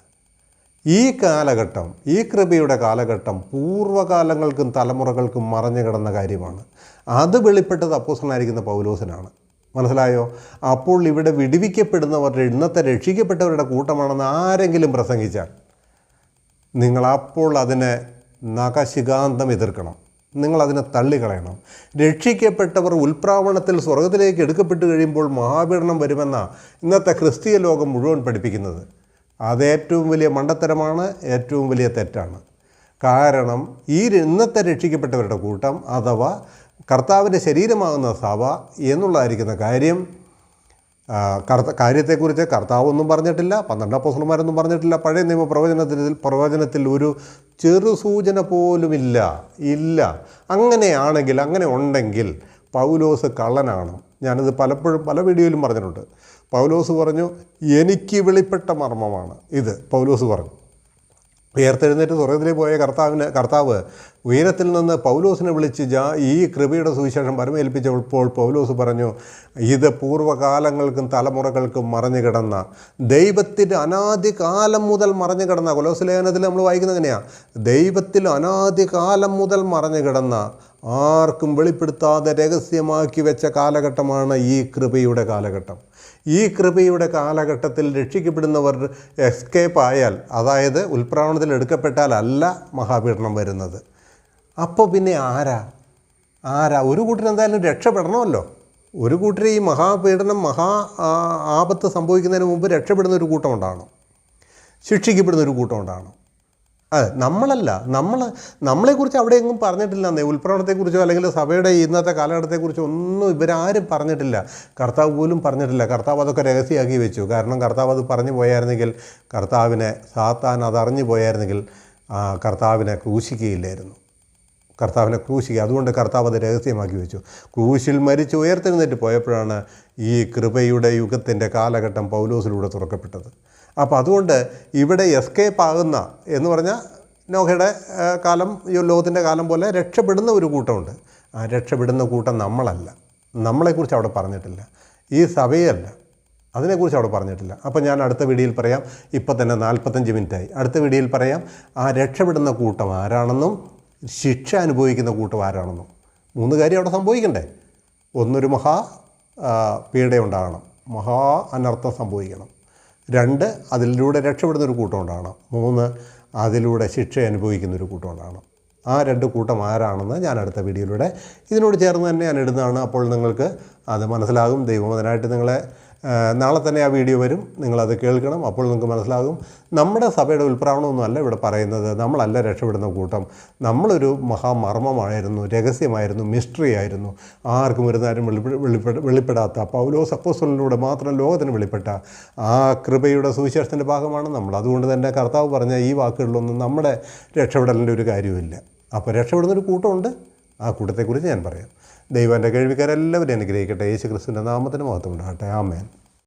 ഈ കാലഘട്ടം, ഈ കൃപയുടെ കാലഘട്ടം പൂർവ്വകാലങ്ങൾക്കും തലമുറകൾക്കും മറഞ്ഞു കിടന്ന കാര്യമാണ്. അത് വെളിപ്പെട്ടത് അപ്പോസ്തലനായിരിക്കുന്ന പൗലോസിനാണ്. മനസ്സിലായോ? അപ്പോൾ ഇവിടെ വിടുവിക്കപ്പെടുന്നവരുടെ, ഇന്നത്തെ രക്ഷിക്കപ്പെട്ടവരുടെ കൂട്ടമാണെന്ന് ആരെങ്കിലും പ്രസംഗിച്ചാൽ നിങ്ങളപ്പോൾ അതിനെ നഖശിഖാന്തം എതിർക്കണം. നിങ്ങളതിനെ തള്ളിക്കളയണം. രക്ഷിക്കപ്പെട്ടവർ ഉൽപ്രാവണത്തിൽ സ്വർഗത്തിലേക്ക് എടുക്കപ്പെട്ട് കഴിയുമ്പോൾ മഹാപീഡനം വരുമെന്നാണ് ഇന്നത്തെ ക്രിസ്തീയ ലോകം മുഴുവൻ പഠിപ്പിക്കുന്നത്. അതേറ്റവും വലിയ മണ്ടത്തരമാണ്, ഏറ്റവും വലിയ തെറ്റാണ്. കാരണം ഇന്നത്തെ രക്ഷിക്കപ്പെട്ടവരുടെ കൂട്ടം അഥവാ കർത്താവിൻ്റെ ശരീരമാകുന്ന സഭ എന്നുള്ളതായിരിക്കുന്ന കാര്യത്തെക്കുറിച്ച് കർത്താവൊന്നും പറഞ്ഞിട്ടില്ല, 12 അപ്പോസ്തലന്മാരൊന്നും പറഞ്ഞിട്ടില്ല. പഴയ നിയമ പ്രവചനത്തിൽ ഒരു ചെറു സൂചന പോലുമില്ല. അങ്ങനെയാണെങ്കിൽ, അങ്ങനെ ഉണ്ടെങ്കിൽ പൗലോസ് കള്ളനാണ്. ഞാനിത് പലപ്പോഴും പല വീഡിയോയിലും പറഞ്ഞിട്ടുണ്ട്. പൗലോസ് പറഞ്ഞു, എനിക്ക് വെളിപ്പെട്ട മർമ്മമാണ് ഇത്. പൗലോസ് പറഞ്ഞു. ഉയർത്തെഴുന്നേറ്റ് സ്വർഗത്തിലേക്ക് പോയ കർത്താവ് ഉയരത്തിൽ നിന്ന് പൗലോസിനെ വിളിച്ച് ഈ കൃപയുടെ സുവിശേഷം പരമേൽപ്പിച്ചപ്പോൾ പൗലോസ് പറഞ്ഞു, ഇത് പൂർവ്വകാലങ്ങൾക്കും തലമുറകൾക്കും മറഞ്ഞു കിടന്ന, ദൈവത്തിൻ്റെ അനാദികാലം മുതൽ മറഞ്ഞു കിടന്ന, കൊലോസ്യ ലേഖനത്തിൽ നമ്മൾ വായിക്കുന്നത് എങ്ങനെയാണ്? ദൈവത്തിൽ അനാദികാലം മുതൽ മറഞ്ഞു കിടന്ന, ആർക്കും വെളിപ്പെടുത്താതെ രഹസ്യമാക്കി വെച്ച കാലഘട്ടമാണ് ഈ കൃപയുടെ കാലഘട്ടം. ഈ കൃപയുടെ കാലഘട്ടത്തിൽ രക്ഷിക്കപ്പെടുന്നവർ എസ്കേപ്പ് ആയാൽ, അതായത് ഉൽപ്രാവണത്തിൽ എടുക്കപ്പെട്ടാൽ അല്ല മഹാപീഡനം വരുന്നത്. അപ്പോൾ പിന്നെ ആരാ? ഒരു കൂട്ടർ എന്തായാലും രക്ഷപ്പെടണമല്ലോ. ഒരു കൂട്ടർ ഈ മഹാപീഡനം, ആപത്ത് സംഭവിക്കുന്നതിന് മുമ്പ് രക്ഷപ്പെടുന്ന ഒരു കൂട്ടം ഉണ്ടാകണം, ശിക്ഷിക്കപ്പെടുന്ന ഒരു കൂട്ടം ഉണ്ടാകണം. നമ്മളല്ല, നമ്മളെക്കുറിച്ച് അവിടെ എങ്ങും പറഞ്ഞിട്ടില്ല. ഉൽപ്രാവണത്തെക്കുറിച്ചോ അല്ലെങ്കിൽ സഭയുടെ ഇന്നത്തെ കാലഘട്ടത്തെക്കുറിച്ചോ ഒന്നും ഇവരാരും പറഞ്ഞിട്ടില്ല. കർത്താവ് പോലും പറഞ്ഞിട്ടില്ല. കർത്താവ് അതൊക്കെ രഹസ്യമാക്കി വെച്ചു. കാരണം കർത്താവ് അത് പറഞ്ഞു പോയായിരുന്നെങ്കിൽ, കർത്താവിനെ സാത്താൻ അതറിഞ്ഞു പോയായിരുന്നെങ്കിൽ കർത്താവിനെ ക്രൂശിക്കുകയില്ലായിരുന്നു. കർത്താവിനെ ക്രൂശിക്കുക. അതുകൊണ്ട് കർത്താവ് അത് രഹസ്യമാക്കി വെച്ചു. ക്രൂശിൽ മരിച്ച് ഉയർത്തെഴുന്നേറ്റ് പോയപ്പോഴാണ് ഈ കൃപയുടെ യുഗത്തിൻ്റെ കാലഘട്ടം പൗലോസിലൂടെ തുറക്കപ്പെട്ടത്. അപ്പോൾ അതുകൊണ്ട് ഇവിടെ എസ്കേപ്പ് ആകുന്ന എന്ന് പറഞ്ഞാൽ നോഹയുടെ കാലം, ഈ ലോകത്തിൻ്റെ കാലം പോലെ രക്ഷപ്പെടുന്ന ഒരു കൂട്ടമുണ്ട്. ആ രക്ഷപ്പെടുന്ന കൂട്ടം നമ്മളല്ല. നമ്മളെക്കുറിച്ച് അവിടെ പറഞ്ഞിട്ടില്ല. ഈ സഭയല്ല, അതിനെക്കുറിച്ച് അവിടെ പറഞ്ഞിട്ടില്ല. അപ്പോൾ ഞാൻ അടുത്ത വീഡിയോയിൽ പറയാം. ഇപ്പം തന്നെ 45 മിനിറ്റായി. അടുത്ത വീഡിയോയിൽ പറയാം ആ രക്ഷപ്പെടുന്ന കൂട്ടം ആരാണെന്നും ശിക്ഷ അനുഭവിക്കുന്ന കൂട്ടം ആരാണെന്നും. 3 കാര്യം അവിടെ സംഭവിക്കണ്ടേ. ഒന്നൊരു പീഡയുണ്ടാകണം, മഹാ അനർത്ഥം സംഭവിക്കണം. 2 അതിലൂടെ രക്ഷപ്പെടുന്നൊരു കൂട്ടം ഉണ്ടാകണം. 3 അതിലൂടെ ശിക്ഷ അനുഭവിക്കുന്നൊരു കൂട്ടം ഉണ്ടാകണം. ആ 2 കൂട്ടം ആരാണെന്ന് ഞാൻ അടുത്ത വീഡിയോയിലൂടെ ഇതിനോട് ചേർന്ന് തന്നെ ഞാൻ ഇടുന്നതാണ്. അപ്പോൾ നിങ്ങൾക്ക് അത് മനസ്സിലാകും. ദൈവം അതിനായിട്ട് നിങ്ങളെ നാളെ തന്നെ ആ വീഡിയോ വരും, നിങ്ങളത് കേൾക്കണം. അപ്പോൾ നിങ്ങൾക്ക് മനസ്സിലാകും. നമ്മുടെ സഭയുടെ ഉൽപ്രാവണമൊന്നുമല്ല ഇവിടെ പറയുന്നത്. നമ്മളല്ല രക്ഷപ്പെടുന്ന കൂട്ടം. നമ്മളൊരു മഹാമർമ്മമായിരുന്നു, രഹസ്യമായിരുന്നു, മിസ്റ്ററി ആയിരുന്നു. ആർക്കും ഒരു നേരം വെളിപ്പെടാത്ത, പൗലോസ് അപ്പോസ്തലനിലൂടെ മാത്രം ലോകത്തിന് വെളിപ്പെട്ട ആ കൃപയുടെ സുവിശേഷത്തിൻ്റെ ഭാഗമാണ് നമ്മൾ. അതുകൊണ്ട് തന്നെ കർത്താവ് പറഞ്ഞ ഈ വാക്കുകളിലൊന്നും നമ്മുടെ രക്ഷപ്പെടലിൻ്റെ ഒരു കാര്യമില്ല. അപ്പോൾ രക്ഷപ്പെടുന്നൊരു കൂട്ടമുണ്ട്. ആ കൂട്ടത്തെക്കുറിച്ച് ഞാൻ പറയാം. ദൈവം എൻ്റെ കേൾവിക്കാരെല്ലാവരും അനുഗ്രഹിക്കട്ടെ. യേശു ക്രിസ്തുവിൻ്റെ നാമത്തിന് മഹത്വം ഉണ്ടാകട്ടെ. ആമേൻ.